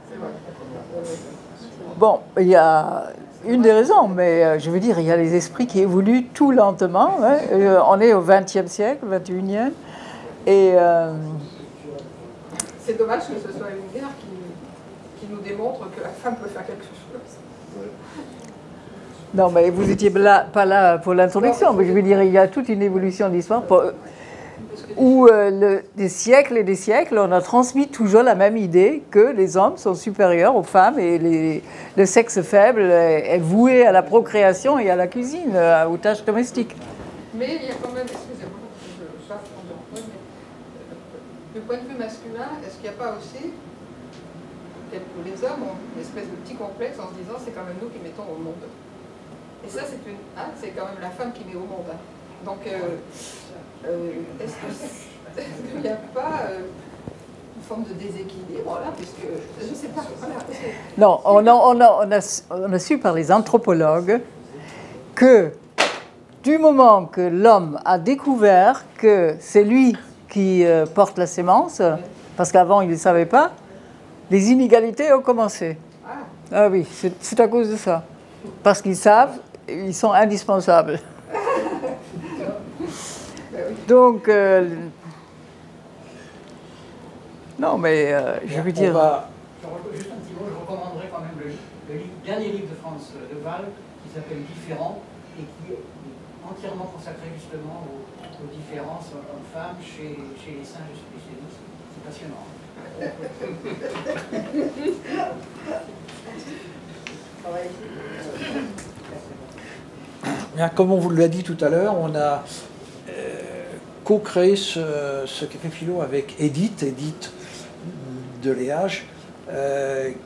Bon, il y a une des raisons, mais je veux dire, il y a les esprits qui évoluent tout lentement. Hein. On est au XXe siècle, 21e, et... C'est dommage que ce soit une guerre qui nous démontre que la femme peut faire quelque chose. Non, mais vous n'étiez pas là pour l'introduction, mais je veux dire, il y a toute une évolution de l'histoire où des siècles et des siècles, on a transmis toujours la même idée que les hommes sont supérieurs aux femmes et le sexe faible est voué à la procréation et à la cuisine, aux tâches domestiques. Mais il y a quand même, excusez-moi, je chauffe en deux, mais du point de vue masculin, est-ce qu'il n'y a pas aussi, peut-être que les hommes ont une espèce de petit complexe en se disant c'est quand même nous qui mettons au monde. Et ça, c'est quand même la femme qui met au monde. Hein. Donc, est-ce qu'il n'y a pas une forme de déséquilibre là, puisque je ne sais pas. Voilà. Non, on a su par les anthropologues que du moment que l'homme a découvert que c'est lui qui porte la sémence, parce qu'avant il ne le savait pas, les inégalités ont commencé. Ah oui, c'est à cause de ça. Parce qu'ils savent, ils sont indispensables. Donc, non, mais je veux dire... Juste un petit mot, je recommanderais quand même le dernier livre de France Leval qui s'appelle Différents et qui est entièrement consacré justement aux différences hommes-femmes chez les singes spécialistes. C'est passionnant. Bien, comme on vous l'a dit tout à l'heure, on a co-créé ce Café Philo avec Edith de Léage,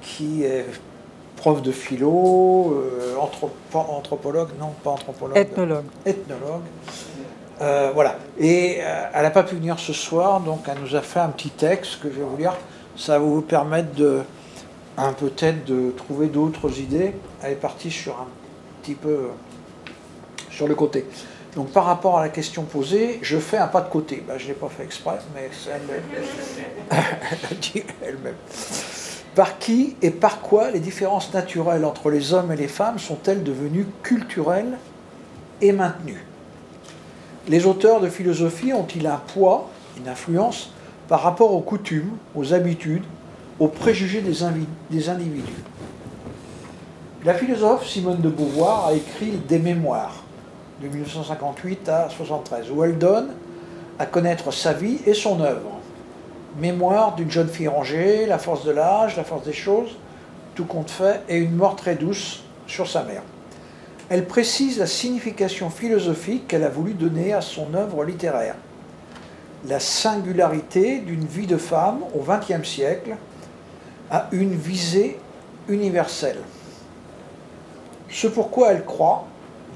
qui est prof de philo, anthropologue, non pas anthropologue, ethnologue. Voilà. Et elle n'a pas pu venir ce soir, donc elle nous a fait un petit texte que je vais vous lire. Ça va vous permettre peut-être de trouver d'autres idées. Elle est partie sur un petit peu sur le côté. Donc par rapport à la question posée, je fais un pas de côté. Ben, je ne l'ai pas fait exprès, mais c'est elle a dit elle-même. Par qui et par quoi les différences naturelles entre les hommes et les femmes sont-elles devenues culturelles et maintenues? Les auteurs de philosophie ont-ils un poids, une influence par rapport aux coutumes, aux habitudes, aux préjugés des individus? La philosophe Simone de Beauvoir a écrit des mémoires de 1958 à 1973, où elle donne à connaître sa vie et son œuvre. Mémoire d'une jeune fille rangée, la force de l'âge, la force des choses, tout compte fait, et une mort très douce sur sa mère. Elle précise la signification philosophique qu'elle a voulu donner à son œuvre littéraire. La singularité d'une vie de femme au XXe siècle a une visée universelle. Ce pourquoi elle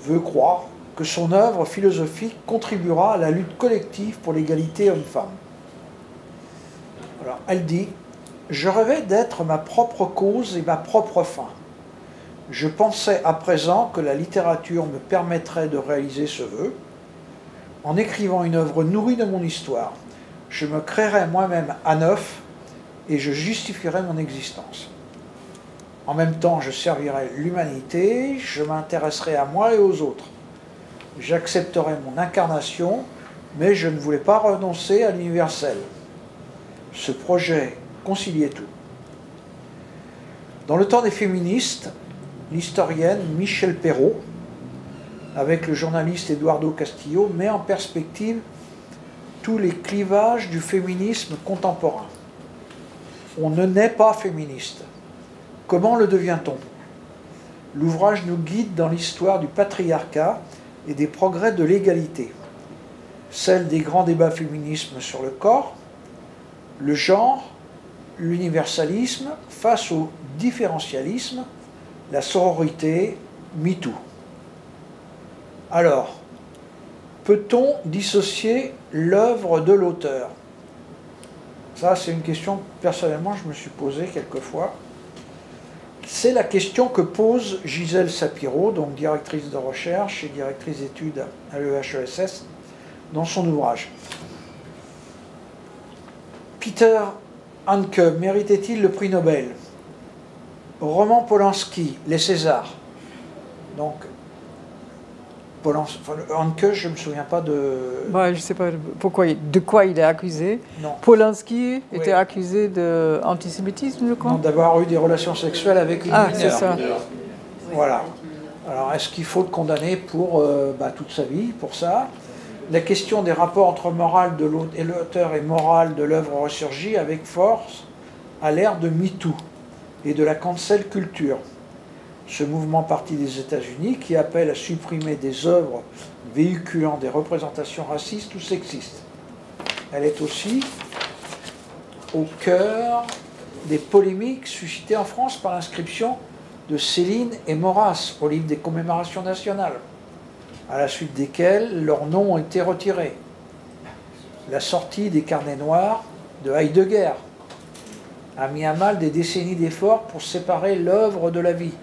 veut croire, que son œuvre philosophique contribuera à la lutte collective pour l'égalité homme-femme. Alors, elle dit « Je rêvais d'être ma propre cause et ma propre fin. Je pensais à présent que la littérature me permettrait de réaliser ce vœu. En écrivant une œuvre nourrie de mon histoire, je me créerais moi-même à neuf et je justifierais mon existence. En même temps, je servirai l'humanité, je m'intéresserai à moi et aux autres. J'accepterai mon incarnation, mais je ne voulais pas renoncer à l'universel. Ce projet conciliait tout. » Dans le temps des féministes, l'historienne Michèle Perrault avec le journaliste Eduardo Castillo, met en perspective tous les clivages du féminisme contemporain. On ne naît pas féministe. Comment le devient-on? L'ouvrage nous guide dans l'histoire du patriarcat et des progrès de l'égalité, celle des grands débats féminismes sur le corps, le genre, l'universalisme face au différentialisme, la sororité, MeToo. Alors, peut-on dissocier l'œuvre de l'auteur? Ça, c'est une question que, personnellement, je me suis posée quelquefois. C'est la question que pose Gisèle Sapiro, donc directrice de recherche et directrice d'études à l'EHESS, dans son ouvrage. Peter Handke méritait-il le prix Nobel? Roman Polanski, Les Césars. Donc, Handke, je ne me souviens pas de... je ne sais pas de quoi il est accusé. Non. Polanski était accusé d'antisémitisme, je crois. D'avoir eu des relations sexuelles avec une mineure. C'est ça. Voilà. Alors, est-ce qu'il faut le condamner pour toute sa vie, pour ça? La question des rapports entre morale de l'auteur et morale de l'œuvre ressurgit avec force à l'ère de MeToo et de la cancel culture. Ce mouvement parti des États-Unis qui appelle à supprimer des œuvres véhiculant des représentations racistes ou sexistes. Elle est aussi au cœur des polémiques suscitées en France par l'inscription de Céline et Maurras au livre des commémorations nationales, à la suite desquelles leurs noms ont été retirés. La sortie des carnets noirs de Heidegger a mis à mal des décennies d'efforts pour séparer l'œuvre de la vie.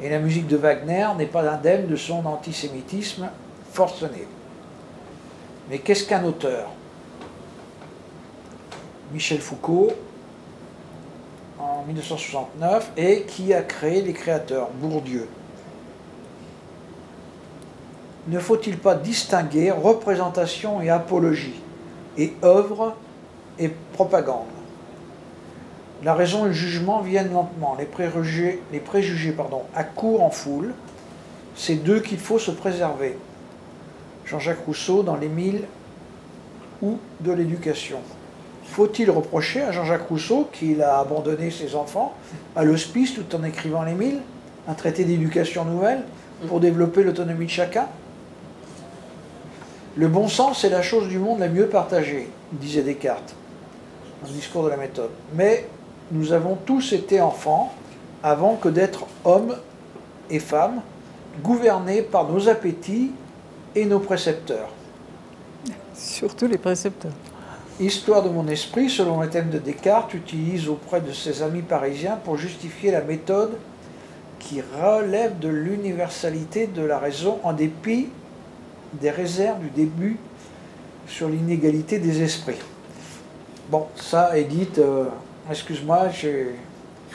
Et la musique de Wagner n'est pas indemne de son antisémitisme forcené. Mais qu'est-ce qu'un auteur? Michel Foucault, en 1969, et qui a créé les créateurs? Bourdieu. Ne faut-il pas distinguer représentation et apologie, et œuvre et propagande? La raison et le jugement viennent lentement, les préjugés accourent en foule, c'est d'eux qu'il faut se préserver. Jean-Jacques Rousseau dans l'Émile ou de l'éducation. Faut-il reprocher à Jean-Jacques Rousseau qu'il a abandonné ses enfants à l'hospice tout en écrivant l'Émile, un traité d'éducation nouvelle pour développer l'autonomie de chacun? Le bon sens est la chose du monde la mieux partagée, disait Descartes, dans le discours de la méthode. Mais nous avons tous été enfants avant que d'être hommes et femmes, gouvernés par nos appétits et nos précepteurs. Surtout les précepteurs. Histoire de mon esprit, selon le thème de Descartes, utilise auprès de ses amis parisiens pour justifier la méthode qui relève de l'universalité de la raison en dépit des réserves du début sur l'inégalité des esprits. Bon, ça, Edith, excuse-moi,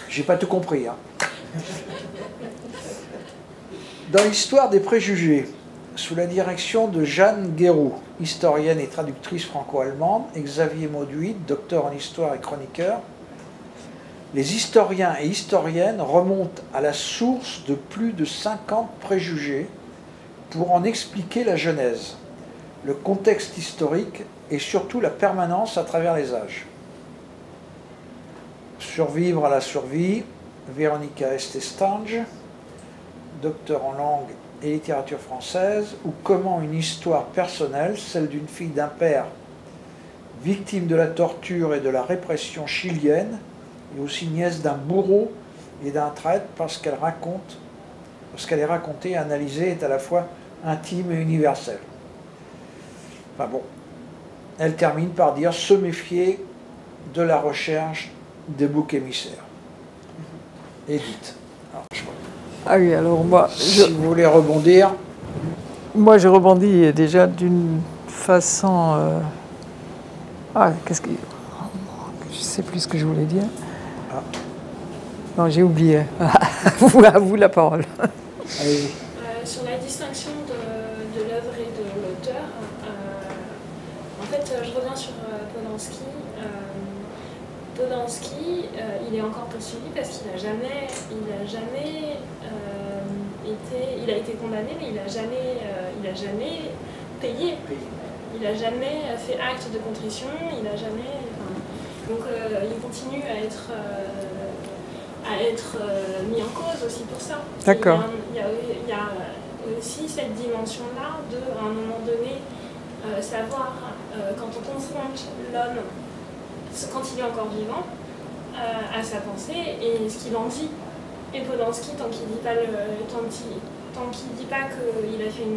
j'ai pas tout compris. Hein. Dans l'histoire des préjugés, sous la direction de Jeanne Guéroux, historienne et traductrice franco-allemande, et Xavier Mauduit, docteur en histoire et chroniqueur, les historiens et historiennes remontent à la source de plus de 50 préjugés pour en expliquer la genèse, le contexte historique et surtout la permanence à travers les âges. Survivre à la survie, Véronica Estestange, docteur en langue et littérature française, ou comment une histoire personnelle, celle d'une fille d'un père victime de la torture et de la répression chilienne, et aussi nièce d'un bourreau et d'un traître, parce qu'elle est racontée et analysée, est à la fois intime et universelle. Enfin bon, elle termine par dire se méfier de la recherche des boucs émissaires. Edith. Ah oui, alors moi... Si vous voulez rebondir. Moi, je rebondis déjà d'une façon... qu'est-ce que... Je ne sais plus ce que je voulais dire. Ah. Non, j'ai oublié. À vous la parole. Allez-y. Sur la distinction de l'œuvre et de l'auteur, en fait, je reviens sur Polanski. Polanski, il est encore poursuivi parce qu'il n'a jamais il a été condamné, mais il n'a jamais payé. Il n'a jamais fait acte de contrition, il n'a jamais... Donc il continue à être mis en cause aussi pour ça. D'accord. Il y a aussi cette dimension-là de, à un moment donné, savoir quand on confronte l'homme, quand il est encore vivant, à sa pensée et ce qu'il en dit. Et Polanski, tant qu'il ne dit pas qu'il a fait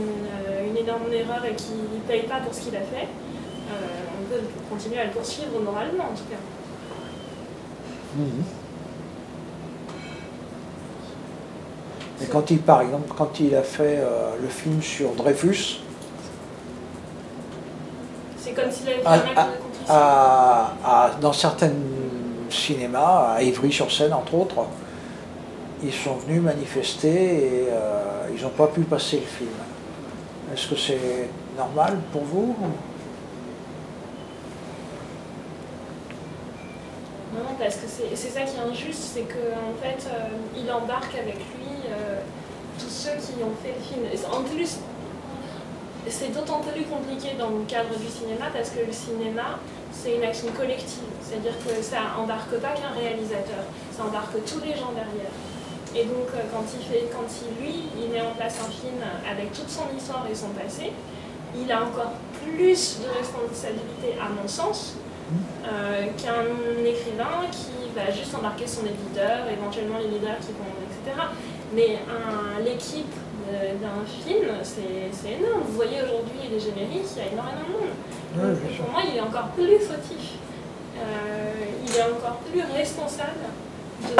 une énorme erreur et qu'il ne paye pas pour ce qu'il a fait, on peut continuer à le poursuivre moralement en tout cas. Et quand par exemple, quand il a fait le film sur Dreyfus, c'est comme s'il avait fait un acte de contrition. Dans certains cinémas, à Ivry-sur-Seine entre autres, ils sont venus manifester et ils n'ont pas pu passer le film. Est-ce que c'est normal pour vous? Non, parce que c'est ça qui est injuste, c'est qu'en fait, il embarque avec lui tous ceux qui ont fait le film. En plus, c'est d'autant plus compliqué dans le cadre du cinéma parce que le cinéma, c'est une action collective. C'est-à-dire que ça embarque pas qu'un réalisateur, ça embarque tous les gens derrière. Et donc, quand il met en place un film avec toute son histoire et son passé, il a encore plus de responsabilité, à mon sens, qu'un écrivain qui va juste embarquer son éditeur, éventuellement les leaders qui vont, etc. Mais l'équipe d'un film, c'est énorme. Vous voyez aujourd'hui les génériques, il y a énormément de monde. Donc, pour moi, il est encore plus fautif. Il est encore plus responsable de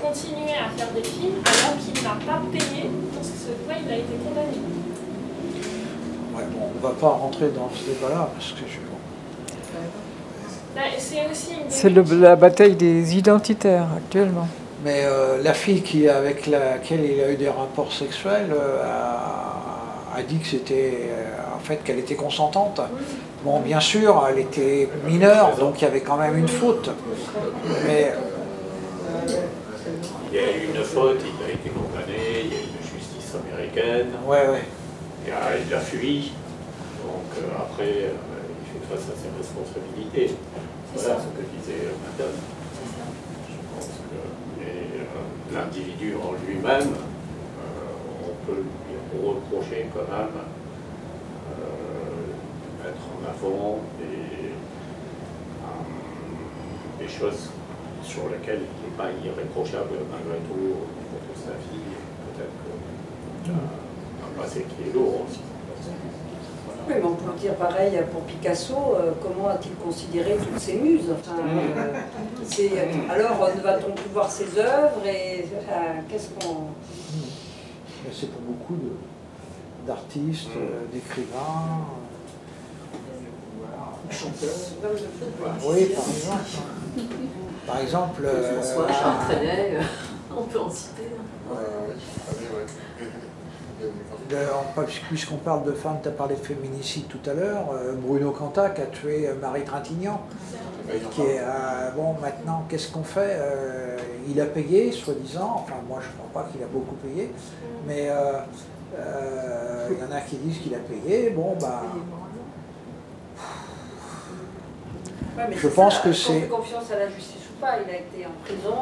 continuer à faire des films alors qu'il n'a pas payé pour ce quoi il a été condamné. Ouais, bon, on ne va pas rentrer dans ce débat-là parce que c'est aussi c'est la bataille des identitaires actuellement. Mais la fille avec laquelle il a eu des rapports sexuels a dit que c'était en fait qu'elle était consentante. Bon, bien sûr, elle était mineure, donc il y avait quand même une faute. Mais il y a eu une faute, il a été condamné, il y a eu une justice américaine. Ouais. Il a fui. Donc après, il fait face à ses responsabilités. Voilà ce que disait madame. Je pense que l'individu en lui-même, on peut lui reprocher quand même mettre en avant des choses sur lesquelles il n'est pas irréprochable malgré tout au niveau de sa vie. Peut-être qu'un passé qui est lourd aussi. Oui, mais on peut dire pareil pour Picasso, comment a-t-il considéré toutes ses muses? Alors, ne va-t-on plus voir ses œuvres et qu'est-ce qu'on... C'est pour beaucoup d'artistes, d'écrivains, chanteurs. Oui, par exemple. Par exemple... François Chartrenet, on peut en citer. Puisqu'on parle de femmes, tu as parlé de féminicide tout à l'heure, Bruno Cantac a tué Marie Trintignant, qui est, bon, maintenant, qu'est-ce qu'on fait? Il a payé, soi-disant, enfin, moi je ne crois pas qu'il a beaucoup payé, mais il y en a qui disent qu'il a payé, bon, bah... Ouais, je pense que c'est... On fait confiance à la justice ou pas, il a été en prison,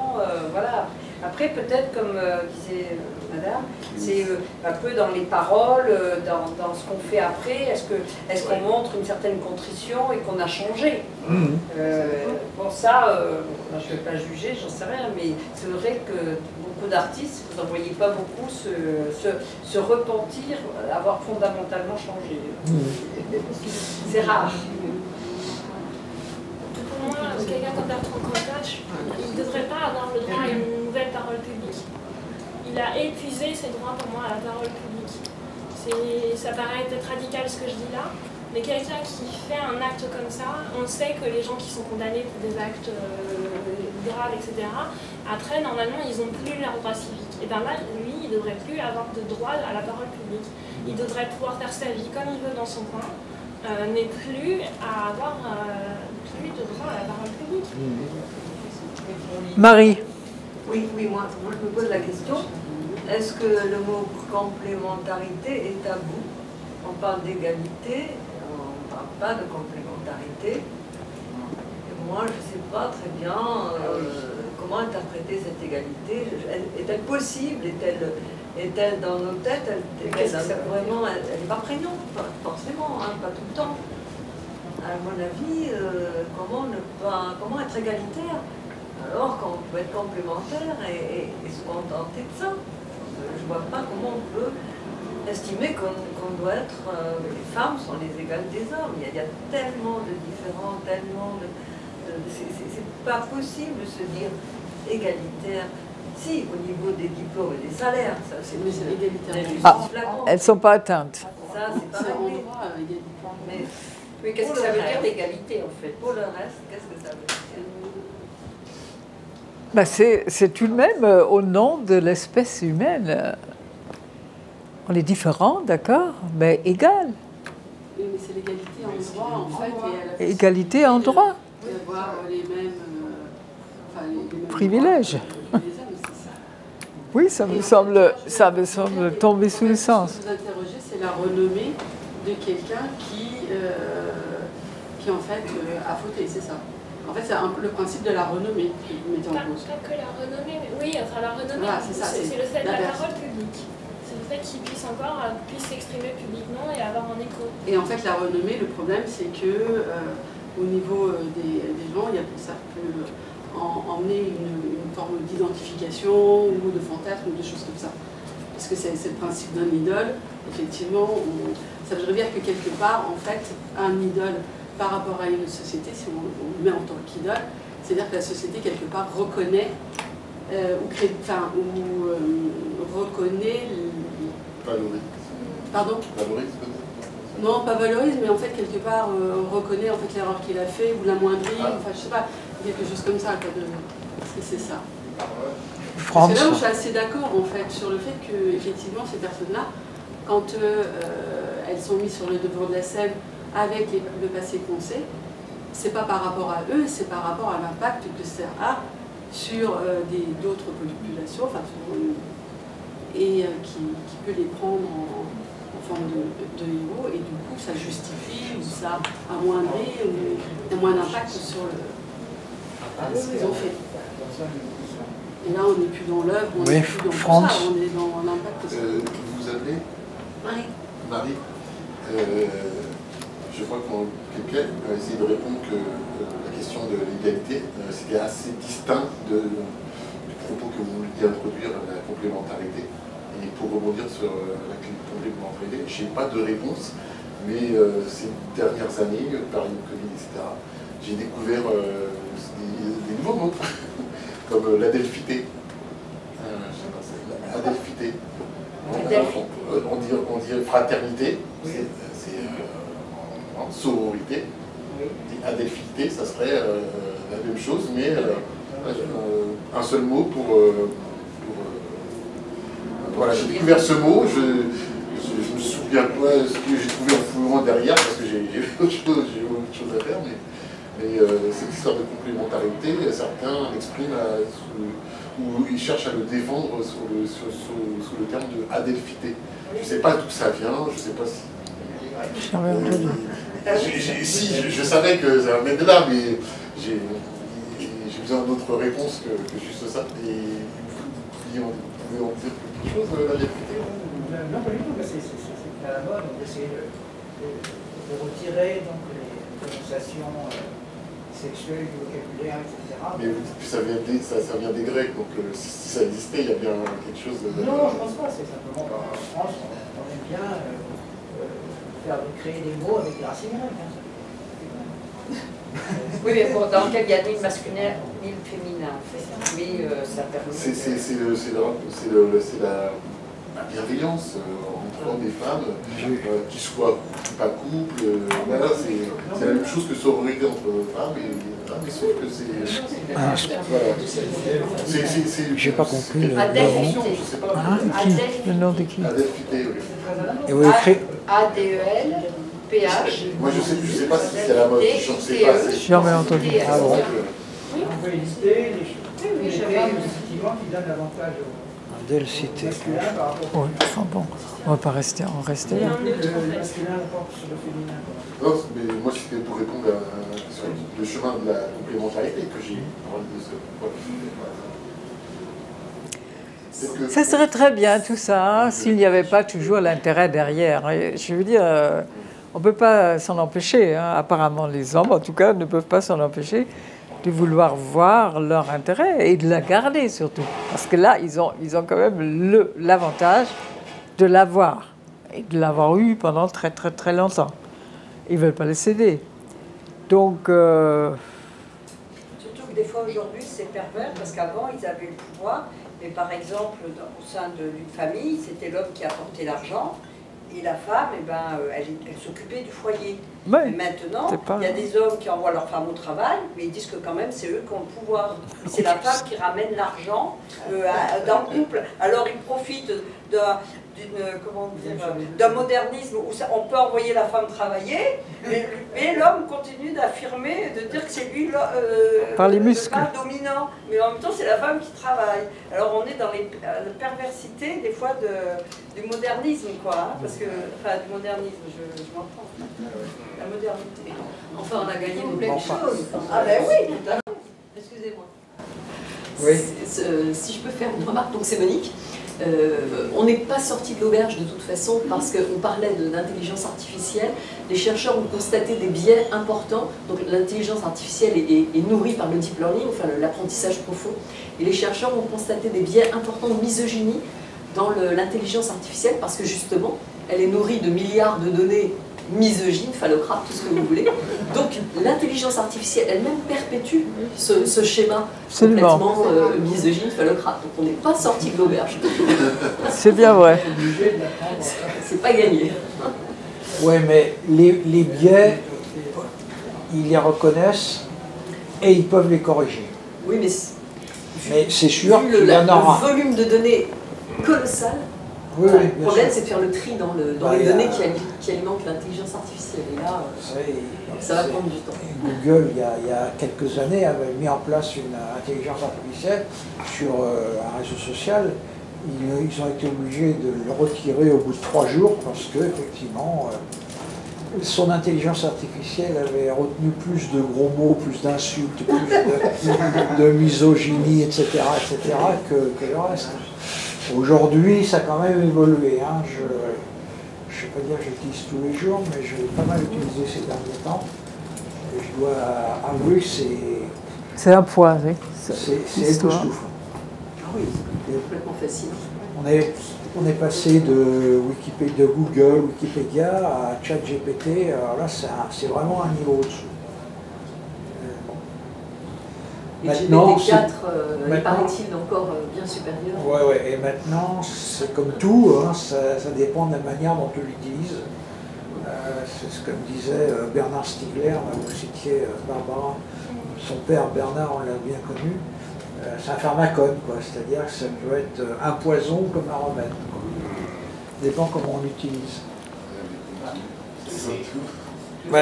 voilà. Après, peut-être, comme disait madame, c'est un peu dans les paroles, dans ce qu'on fait après, est-ce qu'on montre une certaine contrition et qu'on a changé? Bon, ça, je ne vais pas juger, j'en sais rien, mais c'est vrai que beaucoup d'artistes, vous n'en voyez pas beaucoup se repentir, avoir fondamentalement changé. C'est rare. Pour moi, quelqu'un comme Bertrand Cantat, il ne devrait pas avoir le droit à une nouvelle parole publique. Il a épuisé ses droits pour moi à la parole publique. Ça paraît peut-être radical ce que je dis là, mais quelqu'un qui fait un acte comme ça, on sait que les gens qui sont condamnés pour des actes graves, etc., après, normalement, ils n'ont plus leurs droits civiques. Et bien là, lui, il ne devrait plus avoir de droit à la parole publique. Il devrait pouvoir faire sa vie comme il veut dans son coin, mais plus à avoir plus de droit à la parole publique. Marie. Oui, moi je me pose la question. est-ce que le mot complémentarité est tabou? On parle d'égalité, on ne parle pas de complémentarité. Et moi, je ne sais pas très bien comment interpréter cette égalité. Est-elle possible? Est-elle dans nos têtes? Vraiment, elle n'est pas prégnante, pas forcément, hein, pas tout le temps. À mon avis, comment être égalitaire alors qu'on peut être complémentaire et se contenter de ça? Je ne vois pas comment on peut estimer qu'on doit être... les femmes sont les égales des hommes. Il y a tellement de différents, tellement de... c'est pas possible de se dire égalitaire. Si, au niveau des diplômes et des salaires, ça c'est égalitaire. Elles ne sont pas atteintes. Ça, c'est pas réglé. Mais oui, qu'est-ce que ça veut dire l'égalité en fait? pour le reste, qu'est-ce que ça veut dire? Ben c'est tout de même au nom de l'espèce humaine. On est différents, d'accord, mais égal. Oui, mais c'est l'égalité en droit, en fait. Égalité en droit. D'avoir les mêmes, les mêmes privilèges. droits que les hommes, c'est ça. Oui, ça me semble tomber sous le sens. Ce que vous interrogez, c'est la renommée de quelqu'un qui en fait, a fauté, c'est ça. En fait, c'est le principe de la renommée que vous mettez en cause. Pas que la renommée, mais oui, enfin la renommée, voilà, c'est le fait de la personne. parole publique. C'est le fait qu'il puisse s'exprimer publiquement et avoir un écho. Et en fait, la renommée, le problème, c'est que au niveau des gens, ça peut emmener une forme d'identification ou de fantasme ou des choses comme ça. Parce que c'est le principe d'un idole. Effectivement, ça veut dire que quelque part, en fait, un idole par rapport à une société, si on le met en tant qu'idole, c'est-à-dire que la société, quelque part, reconnaît reconnaît... Valorise. Pardon? Valorise peut-être? Non, pas valorise, mais en fait, quelque part, reconnaît en fait, l'erreur qu'il a fait ou l'amoindrit, enfin, je sais pas, quelque chose comme ça, quoi, parce que c'est ça. Parce que là où je suis assez d'accord, en fait, sur le fait que, effectivement, ces personnes-là, quand elles sont mises sur le devant de la scène avec le passé qu'on sait, c'est pas par rapport à eux, c'est par rapport à l'impact que ça a sur d'autres populations, enfin, et qui peut les prendre en forme de héros, et du coup ça justifie ou ça amoindrit ou a moins d'impact sur ce qu'ils ont fait. Et là on n'est plus dans l'œuvre, on n'est plus dans tout ça, on est dans l'impact. Vous vous appelez? Marie. Marie. Je crois que quelqu'un a essayé de répondre que la question de l'égalité, c'était assez distinct du propos que vous vouliez introduire, la complémentarité. Et pour rebondir sur la complémentarité, je n'ai pas de réponse, mais ces dernières années, par le Covid, etc., j'ai découvert des nouveaux mots, comme l'adelphité. Adelphité. On dit fraternité, c'est sororité. Et adelphité, ça serait la même chose, mais un seul mot pour voilà, j'ai découvert ce mot, je me souviens pas ce que j'ai trouvé en fouillant derrière, parce que j'ai autre chose à faire, mais cette histoire de complémentarité, certains l'expriment ou ils cherchent à le défendre sous le terme de adelphité. Je ne sais pas d'où ça vient, je ne sais pas si... Si, je savais que ça venait de là, mais j'ai besoin d'autres réponses que juste ça. Et vous pouvez en dire quelque chose, la vérité? Non, pas du tout, c'est à la mode d'essayer de retirer donc, les connotations sexuelles du vocabulaire, etc. Mais vous dites que ça vient des Grecs, donc si ça existait, il y a bien quelque chose de... Non, je pense pas, c'est simplement qu'en France, on aime bien créer des mots avec des racines grecques. Hein. Oui, mais bon, dans lequel il y a ni le masculin ni le féminin, en fait. Oui, ça permet... C'est la bienveillance entre hommes et femmes, qu'ils soient pas couple, voilà, c'est la même chose que sororité entre femmes et femmes, mais sauf que c'est... Voilà. J'ai pas compris le Adelphité. Je sais pas. Le nom de qui? Adelphité, oui. Et vous écrivez A-D-E-L-P-H. Moi je sais pas si c'est la mode, je ne sais pas. J'ai jamais entendu. Ah bon? On peut lister les choses effectivement qui donnent l'avantage aux Modèle cité. Masculin par rapport Oui, enfin bon, on va pas rester, en rester là. le masculin porte sur le féminin. Non, mais moi c'était pour répondre sur le chemin de la complémentarité que j'ai parlé de ce. Ça serait très bien tout ça, s'il n'y avait pas toujours l'intérêt derrière. Et je veux dire, on ne peut pas s'en empêcher. Hein. Apparemment, les hommes, en tout cas, ne peuvent pas s'en empêcher de vouloir voir leur intérêt et de la garder surtout. Parce que là, ils ont quand même l'avantage de l'avoir et de l'avoir eu pendant très très très longtemps. Ils ne veulent pas le céder. Donc... Surtout que des fois aujourd'hui c'est pervers parce qu'avant ils avaient le pouvoir, mais par exemple au sein d'une famille c'était l'homme qui apportait l'argent et la femme elle s'occupait du foyer. Ouais, mais maintenant pas... il y a des hommes qui envoient leurs femmes au travail mais ils disent que quand même c'est eux qui ont le pouvoir. C'est la femme qui ramène l'argent dans le couple. Alors ils profitent d'un modernisme où on peut envoyer la femme travailler, mais l'homme continue d'affirmer, de dire que c'est lui par les muscles. le mâle dominant, mais en même temps c'est la femme qui travaille. Alors on est dans la perversité des fois du modernisme, quoi, hein, parce que, enfin du modernisme, je m'entends, la modernité. Enfin, on a gagné plein de choses. Ah ben oui, tout à fait. Excusez-moi. Oui. Si je peux faire une remarque, donc c'est Monique. On n'est pas sorti de l'auberge de toute façon parce qu'on parlait d'intelligence artificielle. Les chercheurs ont constaté des biais importants. Donc l'intelligence artificielle est nourrie par le deep learning, enfin l'apprentissage profond. Et les chercheurs ont constaté des biais importants de misogynie dans l'intelligence artificielle parce que justement, elle est nourrie de milliards de données misogyne, phallocrate, tout ce que vous voulez. Donc l'intelligence artificielle elle-même perpétue ce schéma complètement misogyne, phallocrate. Donc on n'est pas sorti de l'auberge. C'est bien vrai. C'est pas gagné. Oui, mais les biais, ils les reconnaissent et ils peuvent les corriger. Oui, mais c'est sûr vu qu'il y en aura. le volume de données colossal. Oui, Enfin, oui, le problème, c'est de faire le tri dans les données qui alimentent l'intelligence artificielle. Et là, ça va prendre du temps. Google, il y a quelques années, avait mis en place une intelligence artificielle sur un réseau social. Ils ont été obligés de le retirer au bout de 3 jours parce que, effectivement, son intelligence artificielle avait retenu plus de gros mots, plus d'insultes, plus de misogynie, etc., que le reste. Aujourd'hui, ça a quand même évolué. Hein. Je ne vais pas dire que j'utilise tous les jours, mais je l'ai pas mal utilisé ces derniers temps. Et je dois avouer que c'est un poids, oui. C'est époustouflant. Ah oui, c'est complètement fascinant. On est passé de Google, Wikipédia à ChatGPT. Alors là, c'est vraiment un niveau au-dessus. Et GPT-4, il paraît-il encore bien supérieur. Oui, et maintenant, c'est comme tout, hein, ça dépend de la manière dont tu l'utilises. C'est ce que me disait Bernard Stiegler, vous citiez Barbara, son père Bernard, on l'a bien connu. C'est un pharmacone, c'est-à-dire que ça peut être un poison comme un remède. Ça dépend comment on l'utilise.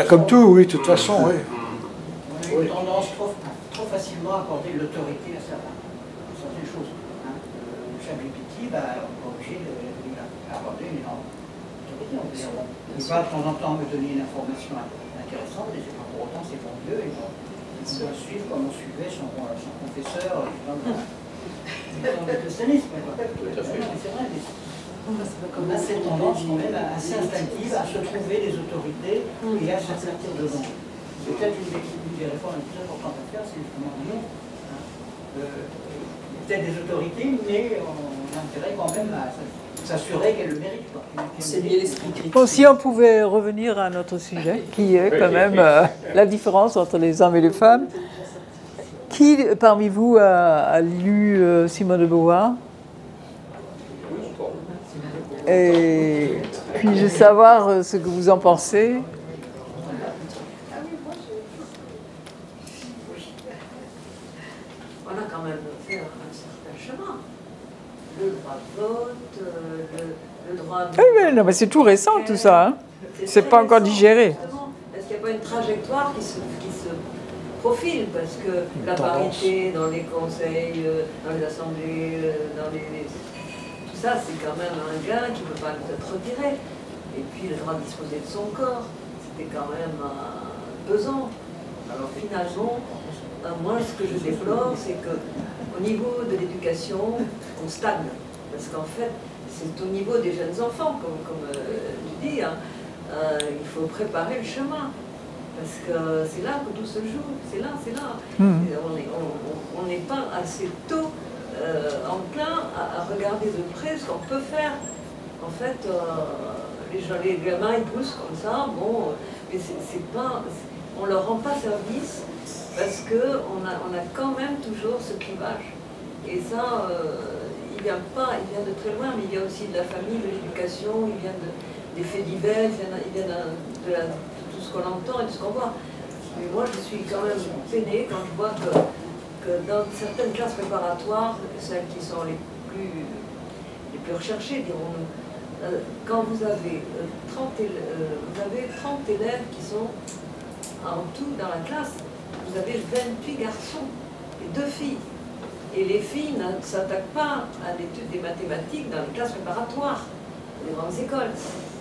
Comme tout, oui, de toute façon, oui. On a une tendance trop facilement à accorder l'autorité à certaines choses. Hein. ChatGPT, on n'est pas obligé d'accorder une énorme autorité. Il va de temps en temps me donner une information intéressante, et c'est pas pour autant c'est bon Dieu. Il va suivre comme on suivait son confesseur dans le christianisme. C'est vrai. On a cette tendance quand même assez instinctive à se trouver des autorités et à se sortir devant. C'est peut-être une des réformes les plus importantes à faire, c'est justement non. Peut-être des autorités, mais on a intérêt quand même à s'assurer qu'elles le méritent. C'est lié l'esprit critique. Bon, si on pouvait revenir à notre sujet, qui est quand même la différence entre les hommes et les femmes. Qui parmi vous a lu Simone de Beauvoir? Et puis-je savoir ce que vous en pensez? On a quand même fait un certain chemin. Le droit de vote, le droit de... Oui, non, mais c'est tout récent tout ça. Hein. C'est pas encore digéré. Est-ce qu'il n'y a pas une trajectoire qui se profile? Parce que la parité dans les conseils, dans les assemblées, dans les ça, c'est quand même un gain qui ne peut pas nous être retiré. Et puis le droit de disposer de son corps, c'était quand même pesant. Alors finalement, moi, ce que je déplore, c'est qu'au niveau de l'éducation, on stagne. Parce qu'en fait, c'est au niveau des jeunes enfants, comme je dis, hein, il faut préparer le chemin. Parce que c'est là que tout se joue, c'est là. On n'est pas assez tôt enclin à regarder de près ce qu'on peut faire. En fait, les gamins ils poussent comme ça, bon, mais c'est pas, on leur rend pas service parce qu'on a quand même toujours ce clivage. Et ça, il vient de très loin, mais il vient aussi de la famille, de l'éducation, il vient des faits divers, il vient de tout ce qu'on entend et de ce qu'on voit. Mais moi, je suis quand même peinée quand je vois que dans certaines classes préparatoires, celles qui sont les plus recherchées, dirons-nous, quand vous avez 30 élèves qui sont en tout dans la classe, vous avez 28 garçons et 2 filles. Et les filles ne s'attaquent pas à l'étude des mathématiques dans les classes préparatoires, des grandes écoles.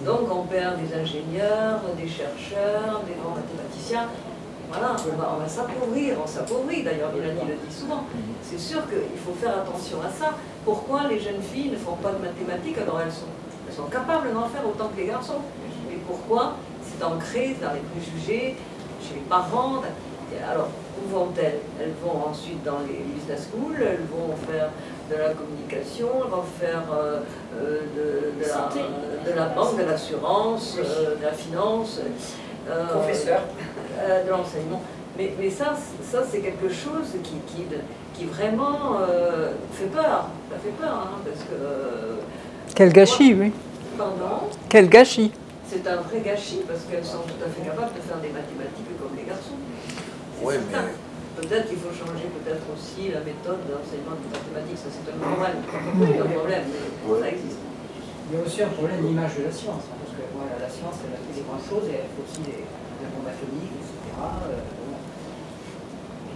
Donc on perd des ingénieurs, des chercheurs, des grands mathématiciens. Voilà, on va s'appauvrir, on s'appauvrit, d'ailleurs Mélanie le dit souvent. C'est sûr qu'il faut faire attention à ça. Pourquoi les jeunes filles ne font pas de mathématiques alors elles sont capables d'en faire autant que les garçons? Mais pourquoi? C'est ancré dans les préjugés, chez les parents. Alors, où vont-elles? Elles vont ensuite dans les business schools, elles vont faire de la communication, elles vont faire de la banque, de l'assurance, de la finance. Professeur. De l'enseignement. Mais ça c'est quelque chose qui vraiment fait peur. Ça fait peur, hein, parce que... Quel gâchis, oui. Pardon? Quel gâchis. C'est un vrai gâchis, parce qu'elles sont tout à fait capables de faire des mathématiques comme les garçons. Ouais, mais... Peut-être qu'il faut changer peut-être aussi la méthode d'enseignement des mathématiques. Ça, c'est un problème. Mais ça existe. Il y a aussi un problème d'image de la science, hein, parce que voilà, la science, elle a fait des grandes choses et elle fait aussi des bombes atomiques, etc.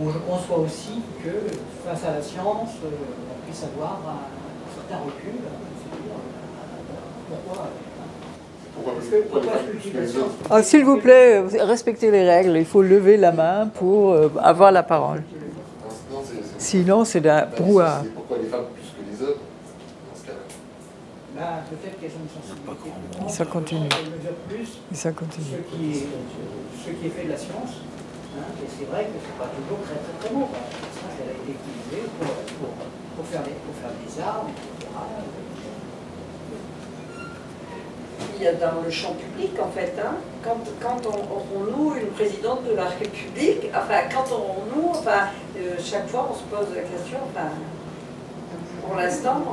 Bon, je conçois aussi que face à la science, on puisse avoir un certain recul. Pourquoi S'il vous plaît, respectez les règles. Il faut lever la main pour avoir la parole. Sinon, c'est d'un brouhaha. Pourquoi les femmes plus que les hommes dans ce cas-là? Peut-être qu'elles ont une sensibilité. Ça continue. Elles mesurent plus Ça continue. ce qui est fait de la science. Hein, et c'est vrai que c'est pas toujours très bon. La science, elle a été utilisée pour faire des armes, etc. Il y a dans le champ public, en fait, hein, quand on noue une présidente de la République, enfin, quand on noue, enfin, chaque fois on se pose la question, enfin, pour l'instant,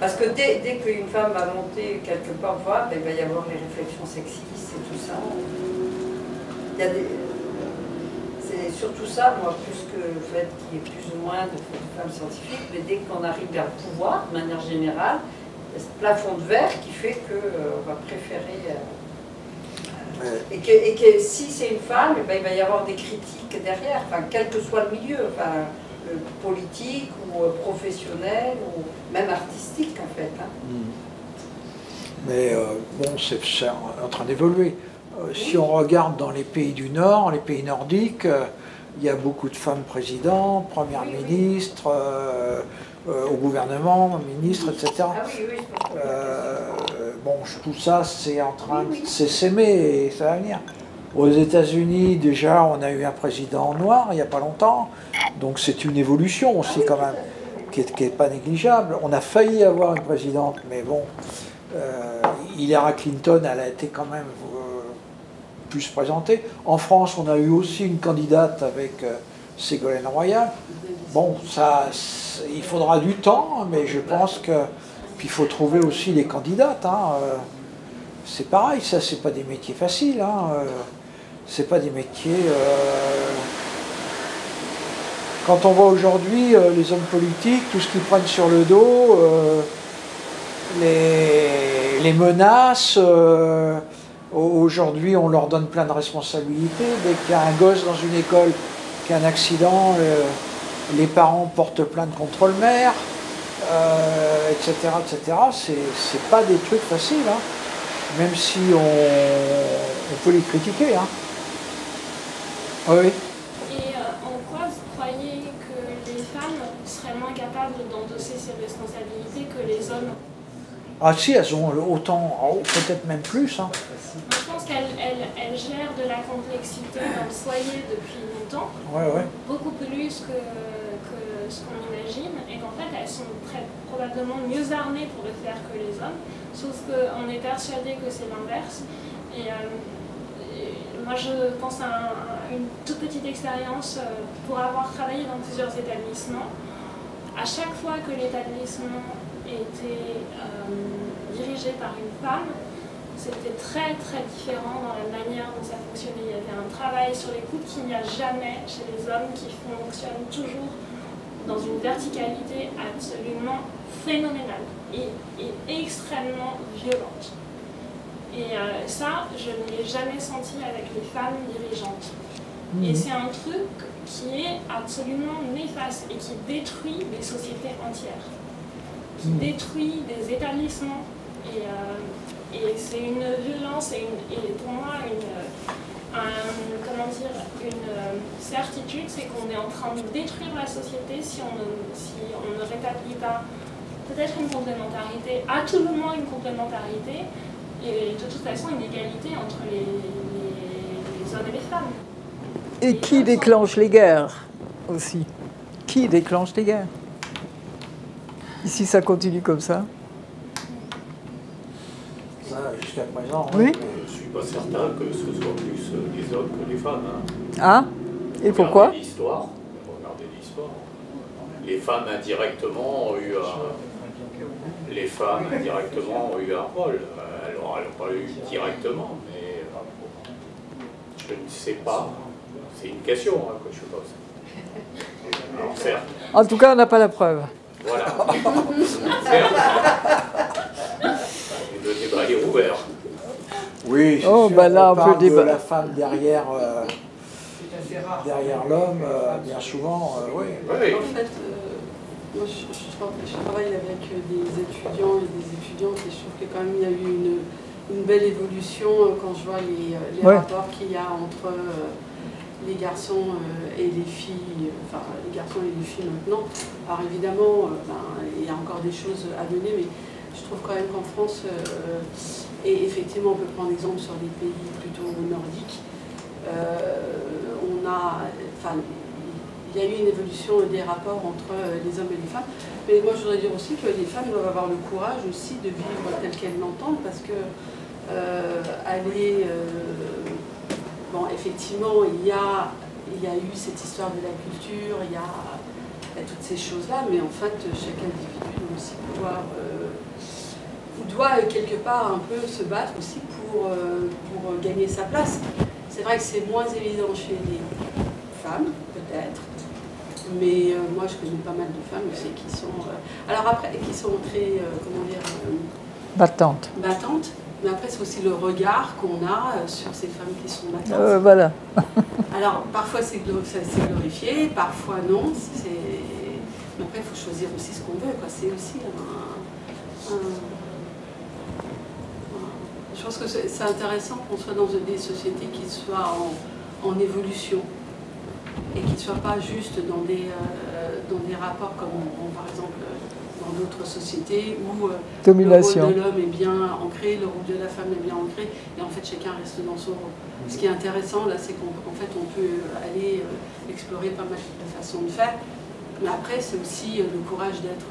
parce que dès qu'une femme va monter quelque part, voilà, ben, il va y avoir les réflexions sexistes et tout ça. Il y a c'est surtout ça, moi, plus que le fait qu'il y ait plus ou moins de femmes scientifiques, mais dès qu'on arrive vers le pouvoir, de manière générale, ce plafond de verre qui fait qu'on va préférer... et que si c'est une femme, eh ben, il va y avoir des critiques derrière, enfin, quel que soit le milieu, enfin, politique ou professionnel ou même artistique en fait. Hein. Mais bon, c'est en train d'évoluer. Si on regarde dans les pays du Nord, les pays nordiques, il y a beaucoup de femmes présidentes, premières ministres, au gouvernement, ministres, etc. Ah oui, oui, bon, tout ça, c'est en train de s'aimer et ça va venir. Aux États-Unis, déjà, on a eu un président noir il n'y a pas longtemps, donc c'est une évolution aussi quand même, qui n'est pas négligeable. On a failli avoir une présidente, mais bon, Hillary Clinton, elle a été quand même plus présentée. En France, on a eu aussi une candidate avec Ségolène Royal. Bon, ça, il faudra du temps, mais je pense que... Puis il faut trouver aussi les candidates. Hein, c'est pareil, ça, c'est pas des métiers faciles. Hein, c'est pas des métiers... Quand on voit aujourd'hui les hommes politiques, tout ce qu'ils prennent sur le dos, les menaces, aujourd'hui on leur donne plein de responsabilités. Dès qu'il y a un gosse dans une école qui a un accident, les parents portent plainte contre le maire. etc., etc. C'est pas des trucs faciles, hein, même si on peut les critiquer. Hein. Oui. Et en quoi vous croyez que les femmes seraient moins capables d'endosser ces responsabilités que les hommes? Ah si, elles ont autant, peut-être même plus. Hein. Je pense qu'elles gèrent de la complexité dans le foyer depuis longtemps, beaucoup plus que ce qu'on imagine, et qu'en fait elles sont probablement mieux armées pour le faire que les hommes, sauf qu'on est persuadé que c'est l'inverse. Et moi je pense à une toute petite expérience pour avoir travaillé dans plusieurs établissements. À chaque fois que l'établissement était dirigé par une femme, c'était très très différent dans la manière dont ça fonctionnait. Il y avait un travail sur l'écoute qu'il n'y a jamais chez les hommes, qui fonctionne toujours dans une verticalité absolument phénoménale et extrêmement violente. Et ça, je ne l'ai jamais senti avec les femmes dirigeantes. Et c'est un truc qui est absolument néfaste et qui détruit des sociétés entières, qui détruit des établissements. Et c'est une violence et pour moi une certitude, c'est qu'on est en train de détruire la société si on ne rétablit pas peut-être une complémentarité, à tout le moins une complémentarité, et de toute façon une égalité entre les hommes et les femmes. Et qui déclenche les guerres aussi? Qui déclenche les guerres? Ici, ça continue comme ça. Jusqu'à présent, oui. Je ne suis pas certain que ce soit plus les hommes que les femmes. Hein. Ah, et pourquoi? Regardez l'histoire. Les femmes indirectement ont eu un rôle. Alors, elles n'ont pas eu directement, mais je ne sais pas. C'est une question que je pose. Alors, certes. En tout cas, on n'a pas la preuve. Voilà. Certes. Le débat est ouvert. Oui, c'est sûr, bah là, on peut débattre. De la femme derrière l'homme, bien souvent, oui. En fait, moi je travaille avec des étudiants et des étudiantes et je trouve que quand même il y a eu une belle évolution quand je vois les rapports qu'il y a entre les garçons et les filles, enfin les garçons et les filles maintenant. Alors évidemment, il y a encore des choses à donner, mais je trouve quand même qu'en France, et effectivement on peut prendre exemple sur les pays plutôt nordiques, il y a eu une évolution des rapports entre les hommes et les femmes. Mais moi je voudrais dire aussi que les femmes doivent avoir le courage aussi de vivre tel qu'elles l'entendent, parce que bon, effectivement, il y a eu cette histoire de la culture, il y a toutes ces choses-là, mais en fait, chaque individu doit aussi pouvoir, doit quelque part un peu se battre aussi pour gagner sa place. C'est vrai que c'est moins évident chez les femmes, peut-être, mais moi je connais pas mal de femmes aussi qui sont, alors après, qui sont très, comment dire, battantes. Mais après, c'est aussi le regard qu'on a sur ces femmes qui sont battantes. Voilà. Alors, parfois c'est glorifié, parfois non. Mais après, il faut choisir aussi ce qu'on veut. C'est aussi Je pense que c'est intéressant qu'on soit dans des sociétés qui soient en évolution et qui ne soient pas juste dans des rapports comme, par exemple, dans d'autres sociétés où domination. Le rôle de l'homme est bien ancré, le rôle de la femme est bien ancré, et en fait chacun reste dans son rôle. Ce qui est intéressant là, c'est qu'en fait on peut aller explorer pas mal de façons de faire, mais après c'est aussi le courage d'être,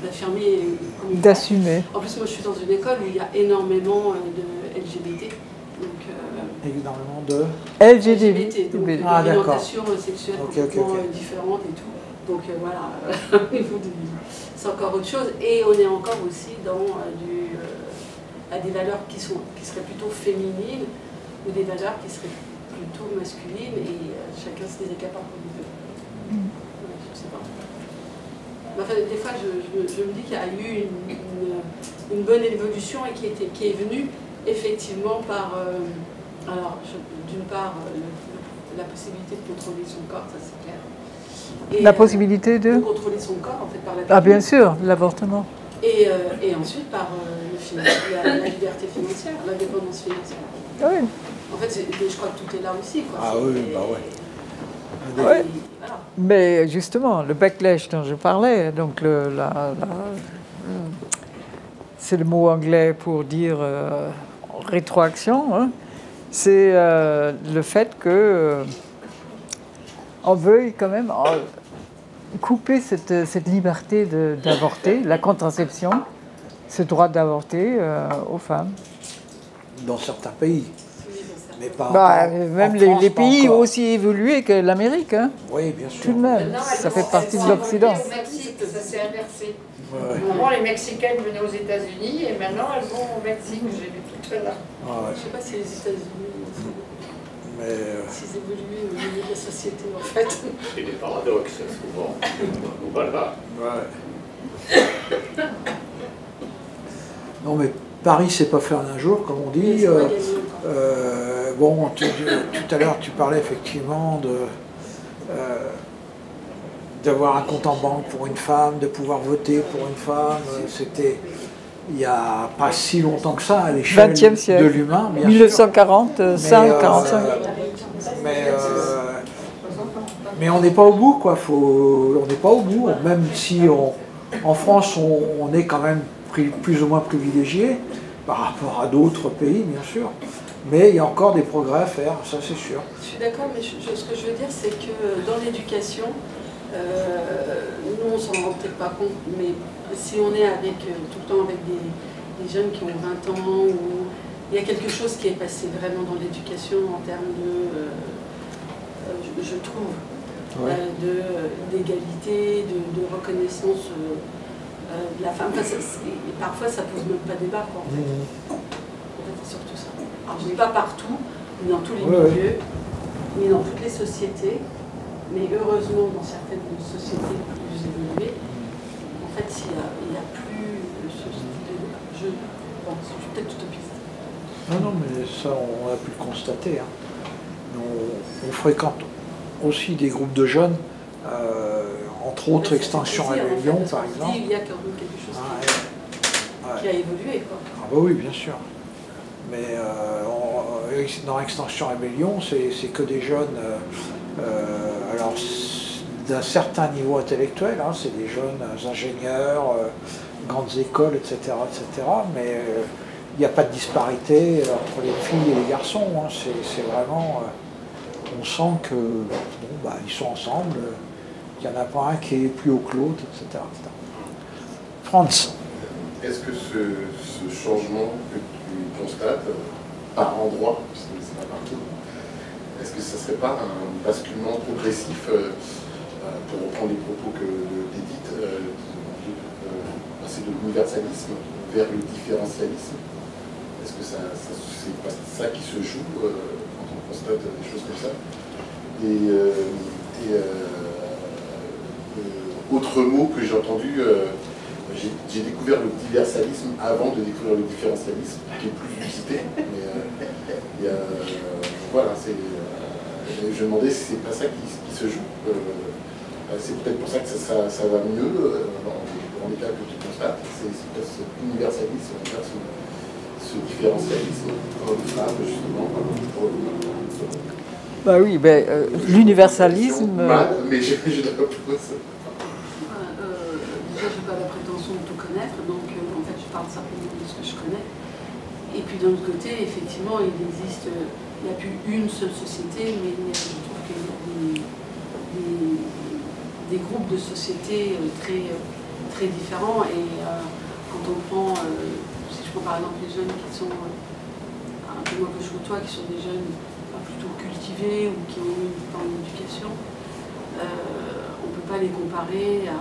d'affirmer, d'assumer. En plus moi je suis dans une école où il y a énormément de LGBT, donc énormément de LGBT, donc l'orientation sexuelle complètement différente et tout. Donc voilà, c'est encore autre chose. Et on est encore aussi dans à des valeurs qui seraient plutôt féminines ou des valeurs qui seraient plutôt masculines, et chacun se les accapare comme il veut. Je sais pas. Enfin, des fois, je me dis qu'il y a eu une bonne évolution et qui est venue effectivement par, alors d'une part, la possibilité de contrôler son corps, ça c'est clair. Et, la possibilité de contrôler son corps, en fait, par la Ah, bien sûr, l'avortement. Et ensuite, par la liberté financière, l'indépendance financière. Oui. En fait, je crois que tout est là aussi. Quoi. Ah oui, bah ouais. Ouais. Voilà. Mais justement, le backlash dont je parlais, donc c'est le mot anglais pour dire rétroaction, hein, c'est le fait que on veuille quand même couper cette liberté d'avorter, la contraception, ce droit d'avorter aux femmes. Dans certains pays. Mais pas, même les pays aussi évolués que l'Amérique. Hein. Oui, bien sûr. Tout de même, ça fait partie de l'Occident. Au Mexique, ça s'est inversé. Ouais. Avant, les Mexicaines venaient aux États-Unis et maintenant elles vont au Mexique. J'ai vu tout à l'heure. Ah ouais. Je ne sais pas si les États-Unis Mais s'ils évoluent au niveau de la société, en fait. C'est des paradoxes, souvent. Voilà. Ouais. Non, mais Paris, c'est pas fait en un jour, comme on dit. Bon, tout à l'heure, tu parlais effectivement d'avoir un compte en banque pour une femme, de pouvoir voter pour une femme. C'était il n'y a pas si longtemps que ça à l'échelle de l'humain, bien 1945, 45. Mais on n'est pas au bout, quoi. On n'est pas au bout, même si en France, on est quand même plus ou moins privilégié par rapport à d'autres pays, bien sûr. Mais il y a encore des progrès à faire, ça c'est sûr. Je suis d'accord, mais ce que je veux dire, c'est que dans l'éducation, nous on s'en rend peut-être pas compte, mais si on est tout le temps avec des jeunes qui ont 20 ans, où il y a quelque chose qui est passé vraiment dans l'éducation en termes de, je trouve, d'égalité, de reconnaissance de la femme. Enfin, parfois ça pose même pas débat, quoi, en fait. En fait, c'est surtout ça. Alors je ne dis pas partout, ni dans tous les milieux, ni dans toutes les sociétés, mais heureusement dans certaines sociétés plus évoluées, en fait il n'y a plus ce type de débat. Je suis peut-être utopiste. Non, mais ça on a pu le constater. Hein. On fréquente aussi des groupes de jeunes, entre autres Extinction Rebellion par exemple. Il y a quand même quelque chose qui a évolué, quoi. Ah bah oui, bien sûr. Mais dans Extinction Rebellion, c'est que des jeunes, alors d'un certain niveau intellectuel, hein, c'est des jeunes ingénieurs, grandes écoles, etc. Mais il n'y a pas de disparité entre les filles et les garçons. Hein, c'est vraiment, on sent que ils sont ensemble, qu'il n'y en a pas un qui est plus haut que l'autre, etc. Franz. Est-ce que ce changement que tu constates par endroit, puisque c'est pas partout, est-ce que ça ne serait pas un basculement progressif, pour reprendre les propos d'Edith, passer de l'universalisme vers le différentialisme? Est-ce que c'est pas ça qui se joue quand on constate des choses comme ça? Autre mot que j'ai entendu, j'ai découvert le diversalisme avant de découvrir le différentialisme, qui est plus usité. Mais voilà, je me demandais si c'est pas ça qui se joue. C'est peut-être pour ça que ça va mieux dans les cas que tu constates. C'est peut-être cet universalisme vers ce différentialisme homme-femme, justement. Bah oui, l'universalisme. Mais je dois pas ça. Déjà, je n'ai pas la prétention de tout connaître, donc en fait, je parle simplement de ce que je connais. Et puis d'un autre côté, effectivement, il n'y a plus une seule société, mais je trouve qu'il y a des groupes de sociétés très, très différents. Et quand on prend, si je prends par exemple les jeunes qui sont un peu moins que toi, qui sont des jeunes plutôt cultivés ou qui ont eu une forme d'éducation, on ne peut pas les comparer à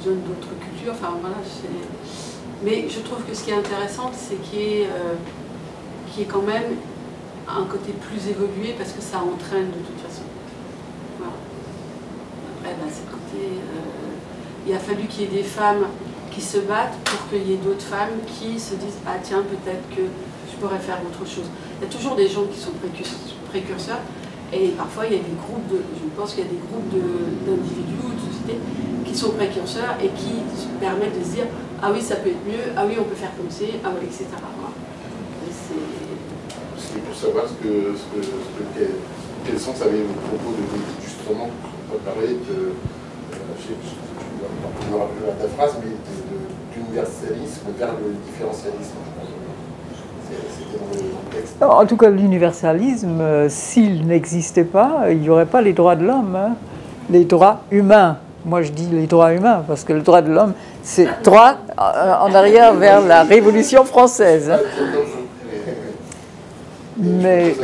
jeunes d'autres cultures. Enfin voilà, mais je trouve que ce qui est intéressant, c'est qu'il y ait quand même un côté plus évolué parce que ça entraîne de toute façon. Voilà. Après, c'est le côté. Il a fallu qu'il y ait des femmes qui se battent pour qu'il y ait d'autres femmes qui se disent ah tiens, peut-être que je pourrais faire autre chose. Il y a toujours des gens qui sont précurseurs Et parfois, il y a des groupes je pense qu'il y a des groupes d'individus ou de sociétés qui sont précurseurs et qui permettent de se dire ah oui, ça peut être mieux, ah oui, on peut faire comme c'est, ah oui, etc. Voilà. C'était pour savoir quel sens avaient vos propos justement, on peut parler de, je ne me rappelle pas ta phrase, mais d'universalisme vers le différentialisme. C'était dans le texte. En tout cas, l'universalisme, s'il n'existait pas, il n'y aurait pas les droits de l'homme, hein. Les droits humains. Moi, je dis les droits humains, parce que le droit de l'homme, c'est droit en arrière vers la Révolution française. Hein. Mais...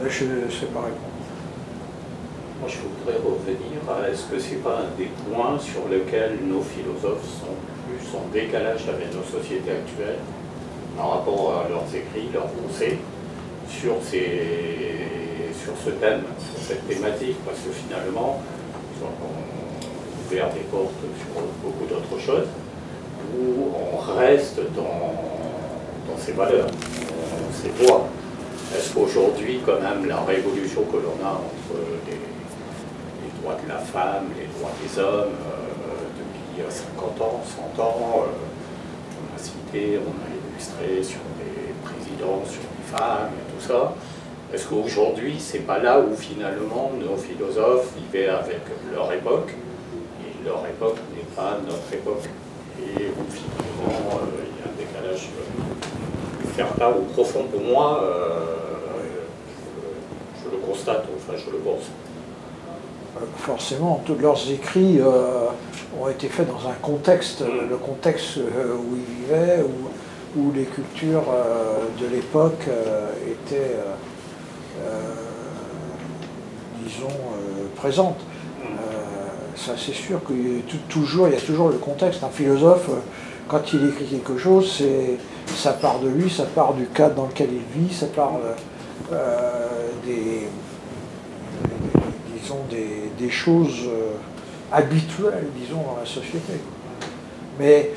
Je ne sais pas répondre. Moi, je voudrais revenir à est-ce que ce n'est pas un des points sur lesquels nos philosophes sont plus en décalage avec nos sociétés actuelles par rapport à leurs écrits, leurs pensées sur ce thème, sur cette thématique, parce que finalement, ils ont ouvert des portes sur beaucoup d'autres choses, où on reste dans ces valeurs, ces voies. Est-ce qu'aujourd'hui, quand même, la révolution que l'on a entre les droits de la femme, les droits des hommes, depuis 50 ans, 100 ans, on a cité, on a illustré sur des présidents, sur les femmes et tout ça, est-ce qu'aujourd'hui, c'est pas là où finalement nos philosophes vivaient avec leur époque, et leur époque n'est pas notre époque, et où finalement il y a un décalage certain ou profond pour moi, je le constate, enfin je le pense. Forcément, tous leurs écrits ont été faits dans un contexte, le contexte où ils vivaient, où les cultures de l'époque étaient, disons, présentes. Ça, c'est sûr qu'il y a toujours le contexte. Un philosophe, quand il écrit quelque chose, ça part de lui, ça part du cadre dans lequel il vit, ça part des choses habituelles, disons, dans la société. Mais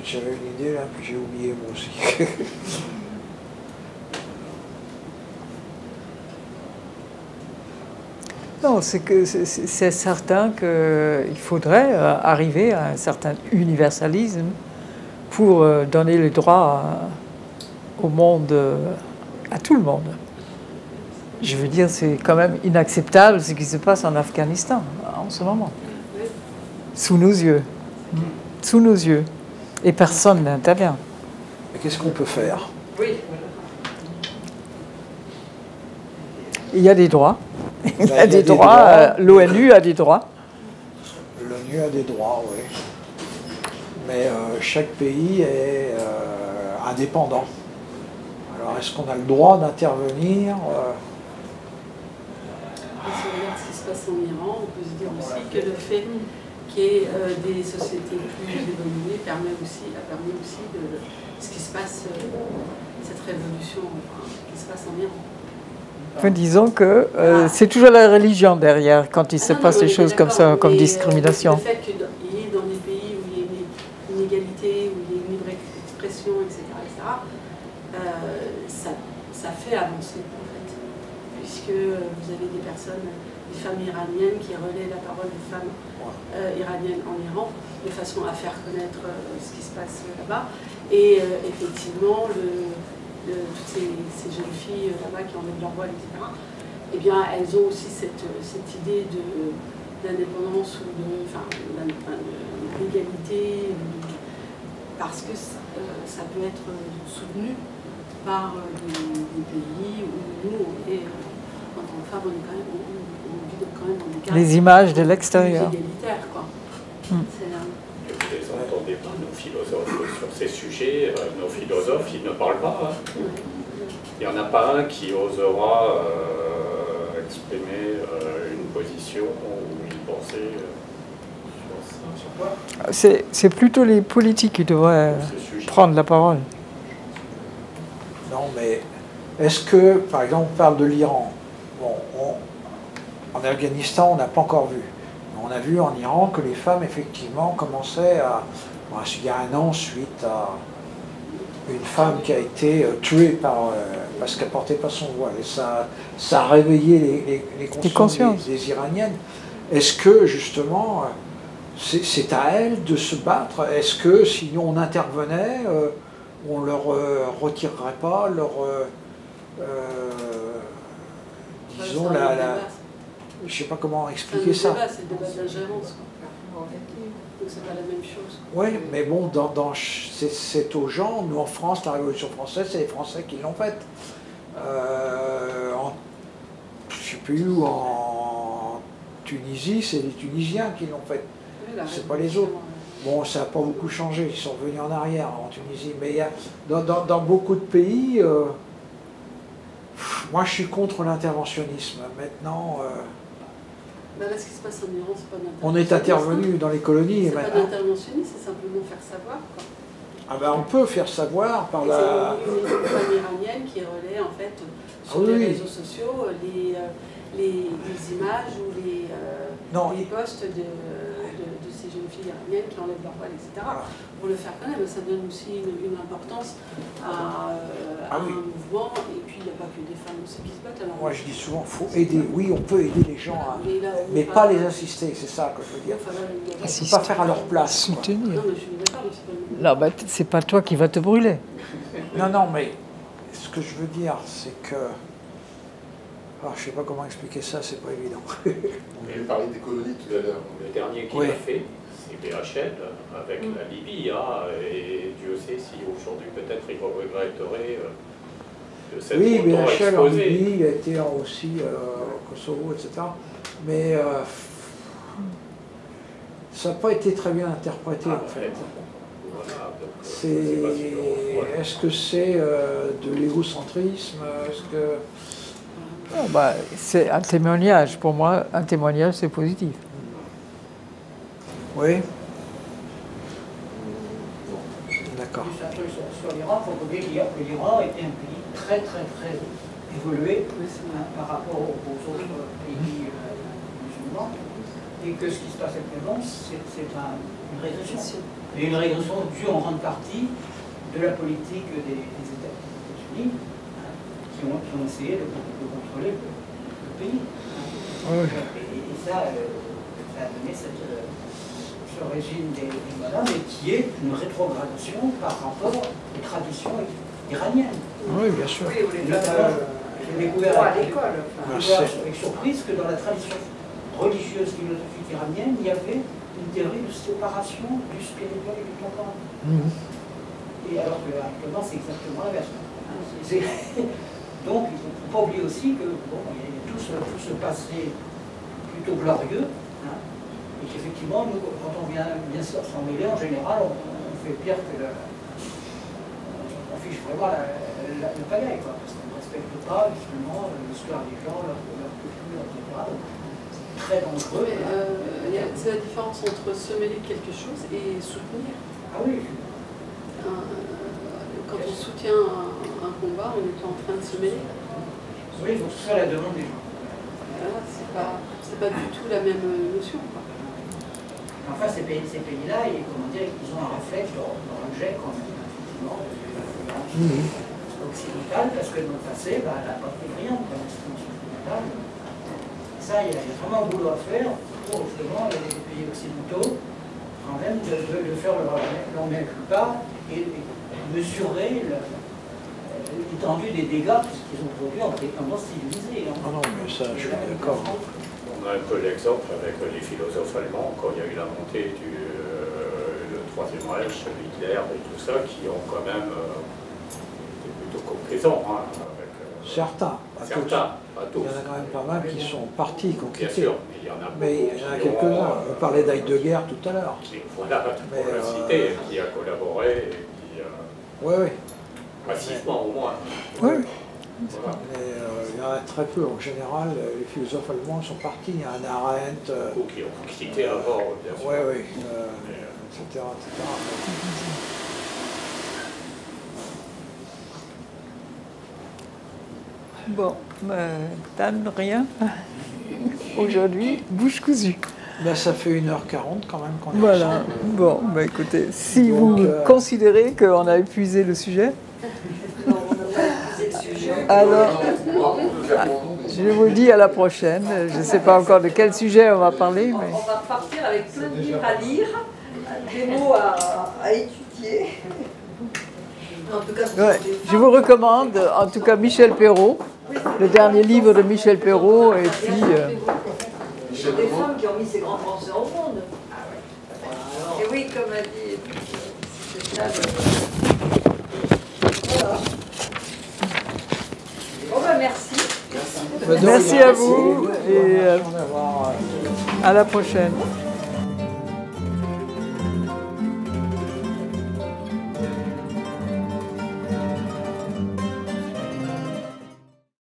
j'avais une idée là, puis j'ai oublié moi aussi. Non, c'est certain qu'il faudrait arriver à un certain universalisme pour donner les droits au monde, à tout le monde. Je veux dire, c'est quand même inacceptable ce qui se passe en Afghanistan en ce moment. Sous nos yeux. Sous nos yeux. Et personne n'intervient. Mais qu'est-ce qu'on peut faire? Oui. Il y a des droits. Il y a des droits. L'ONU a des droits. L'ONU a des droits, oui. Mais chaque pays est indépendant. Alors, est-ce qu'on a le droit d'intervenir Si on regarde ce qui se passe en Iran, on peut se dire aussi que le fait qu'il y ait des sociétés plus évoluées a permis aussi de ce qui se passe, cette révolution qui se passe en Iran. Enfin, disons que c'est toujours la religion derrière quand il se passe des choses comme ça, comme discrimination. Le fait qu'il y ait dans des pays où il y a une égalité, où il y a une libre expression, etc., ça fait avancer, en fait. Puisque vous avez des personnes, des femmes iraniennes qui relaient la parole des femmes iraniennes en Iran, de façon à faire connaître ce qui se passe là-bas. Et effectivement, toutes ces jeunes filles là-bas qui enlèvent leur voile, etc., eh bien, elles ont aussi cette idée d'indépendance ou d'égalité, parce que ça peut être soutenu par des pays où nous, en tant que femmes, on vit quand même dans des cas les images de l'extérieur. Égalitaires, quoi. Vous ne les entendez pas, nos philosophes, sur ces sujets. Nos philosophes, ils ne parlent pas. Hein. Il n'y en a pas un qui osera exprimer une position ou une pensée sur ça. C'est plutôt les politiques qui devraient prendre la parole. Non, mais est-ce que, par exemple, on parle de l'Iran. Bon, en Afghanistan, on n'a pas encore vu. On a vu en Iran que les femmes, effectivement, commençaient à il y a un an, suite à une femme qui a été tuée parce qu'elle ne portait pas son voile. Et ça a réveillé les consciences des Iraniennes. Est-ce que, justement, c'est à elles de se battre? Est-ce que, si on intervenait, on ne leur retirerait pas leur... disons, je ne sais pas comment expliquer ça. C'est le débat de l'ingérence. Donc c'est pas la même chose. Oui, mais bon, c'est aux gens. Nous, en France, la Révolution française, c'est les Français qui l'ont faite. Je ne sais plus où, en Tunisie, c'est les Tunisiens qui l'ont faite. Oui, c'est pas les autres. Bon, ça n'a pas beaucoup changé. Ils sont revenus en arrière en Tunisie. Mais il y a, dans beaucoup de pays, moi, je suis contre l'interventionnisme. Maintenant... Là, ce qui se passe en Iran, c'est pas d'interventionnisme. On est intervenu dans les colonies. C'est pas d'interventionnisme, c'est simplement faire savoir. Quoi. Ah ben, on peut faire savoir par la... C'est une femme iranienne qui relaie en fait sur les réseaux sociaux les images ou les posts de ces jeunes filles iraniennes qui enlèvent leur voile, etc. Pour le faire connaître, ça donne aussi une importance à un mouvement. Et puis il n'y a pas que des femmes aussi qui se battent. Alors, moi je dis souvent, il faut aider. Oui, on peut aider les gens, mais pas les assister, c'est ça que je veux dire. Il ne faut pas faire à leur place. Soutenir. Non, mais je suis d'accord, mais c'est pas le... Non, bah, c'est pas toi qui vas te brûler. Non, mais ce que je veux dire, c'est que... je ne sais pas comment expliquer ça, c'est pas évident. On avait parlé des colonies tout à l'heure. Le dernier qui l'a fait, c'est BHL, avec la Libye, et Dieu sait si aujourd'hui peut-être il regretterait de s'être BHL en exposé. Libye, il a été aussi au Kosovo, etc. Mais ça n'a pas été très bien interprété, en fait. Voilà, est-ce que c'est de l'égocentrisme? Est-ce que... Non, bah, c'est un témoignage. Pour moi, un témoignage, c'est positif. Oui. D'accord. Sur l'Iran, il faut dire que l'Iran était un pays très évolué par rapport aux autres pays musulmans, et que ce qui se passe actuellement, c'est une régression. Et une régression due en grande partie de la politique des États-Unis, qui ont essayé de contrôler le pays. Oui. Et ça a donné ce régime des madames, et qui est une rétrogradation par rapport aux traditions iraniennes. Oui, bien sûr. J'ai découvert à l'école. Avec surprise que dans la tradition religieuse philosophique iranienne, il y avait une théorie de séparation du spirituel et du temporel. Et alors que actuellement, c'est exactement l'inverse. Donc, il ne faut pas oublier aussi que il y a tout ce passé plutôt glorieux, et qu'effectivement, nous, quand on vient s'en mêler, en général, on fait pire que on fiche vraiment le pagaille, parce qu'on ne respecte pas justement l'histoire des gens, leur culture, etc. Donc, c'est très dangereux. C'est la différence entre se mêler de quelque chose et soutenir. Ah oui. Quand on soutient un combat, on est en train de se mêler. Oui, il faut que ce soit la demande des gens. C'est pas du tout la même notion. Enfin, ces pays-là, ils ont un réflexe de rejet quand même, effectivement, occidental, parce que dans le passé, elle n'a pas été brillante comme occidentale. Ça, il y a vraiment un boulot à faire pour justement les pays occidentaux, quand même, de faire leur même pas et mesurer l'étendue des dégâts qu'ils ont produits en dépendance civilisée. Ah non, mais ça, je suis d'accord. On a un peu l'exemple avec les philosophes allemands, quand il y a eu la montée du Troisième Reich, Hitler et tout ça, qui ont quand même été plutôt complaisants. Certains, pas tous. Il y en a quand même pas mal qui sont partis, qui ont quitté. Bien sûr, mais il y en a beaucoup. Mais il y en a quelques-uns. On parlait d'Heidegger tout à l'heure. Voilà, pour le citer, qui a collaboré et qui... Oui. Passivement au moins. Oui. Voilà. Il y en a très peu. En général, les philosophes allemands sont partis. Il y a un Arendt. Ou qui ont quitté avant, bien sûr. Oui, etc. Bon, Dan, rien. Aujourd'hui, bouche cousue. Ben, ça fait 1h40 quand même qu'on est Voilà. ensemble. Bon, bah écoutez, si Donc, vous considérez qu'on a épuisé le sujet, Non, on n'a pas épuisé le sujet. alors je vous dis à la prochaine. Je ne sais pas encore de quel sujet on va parler, mais On va repartir avec plein de livres à lire, des mots à étudier. En tout cas, ouais, je vous recommande en tout cas Michel Perrault, le dernier livre de Michel Perrault, et puis Il y a des femmes qui ont mis ces grands penseurs au monde. Et oui, comme a dit, c'est ça. Voilà. Bon ben merci. merci à vous et On va voir, à la prochaine.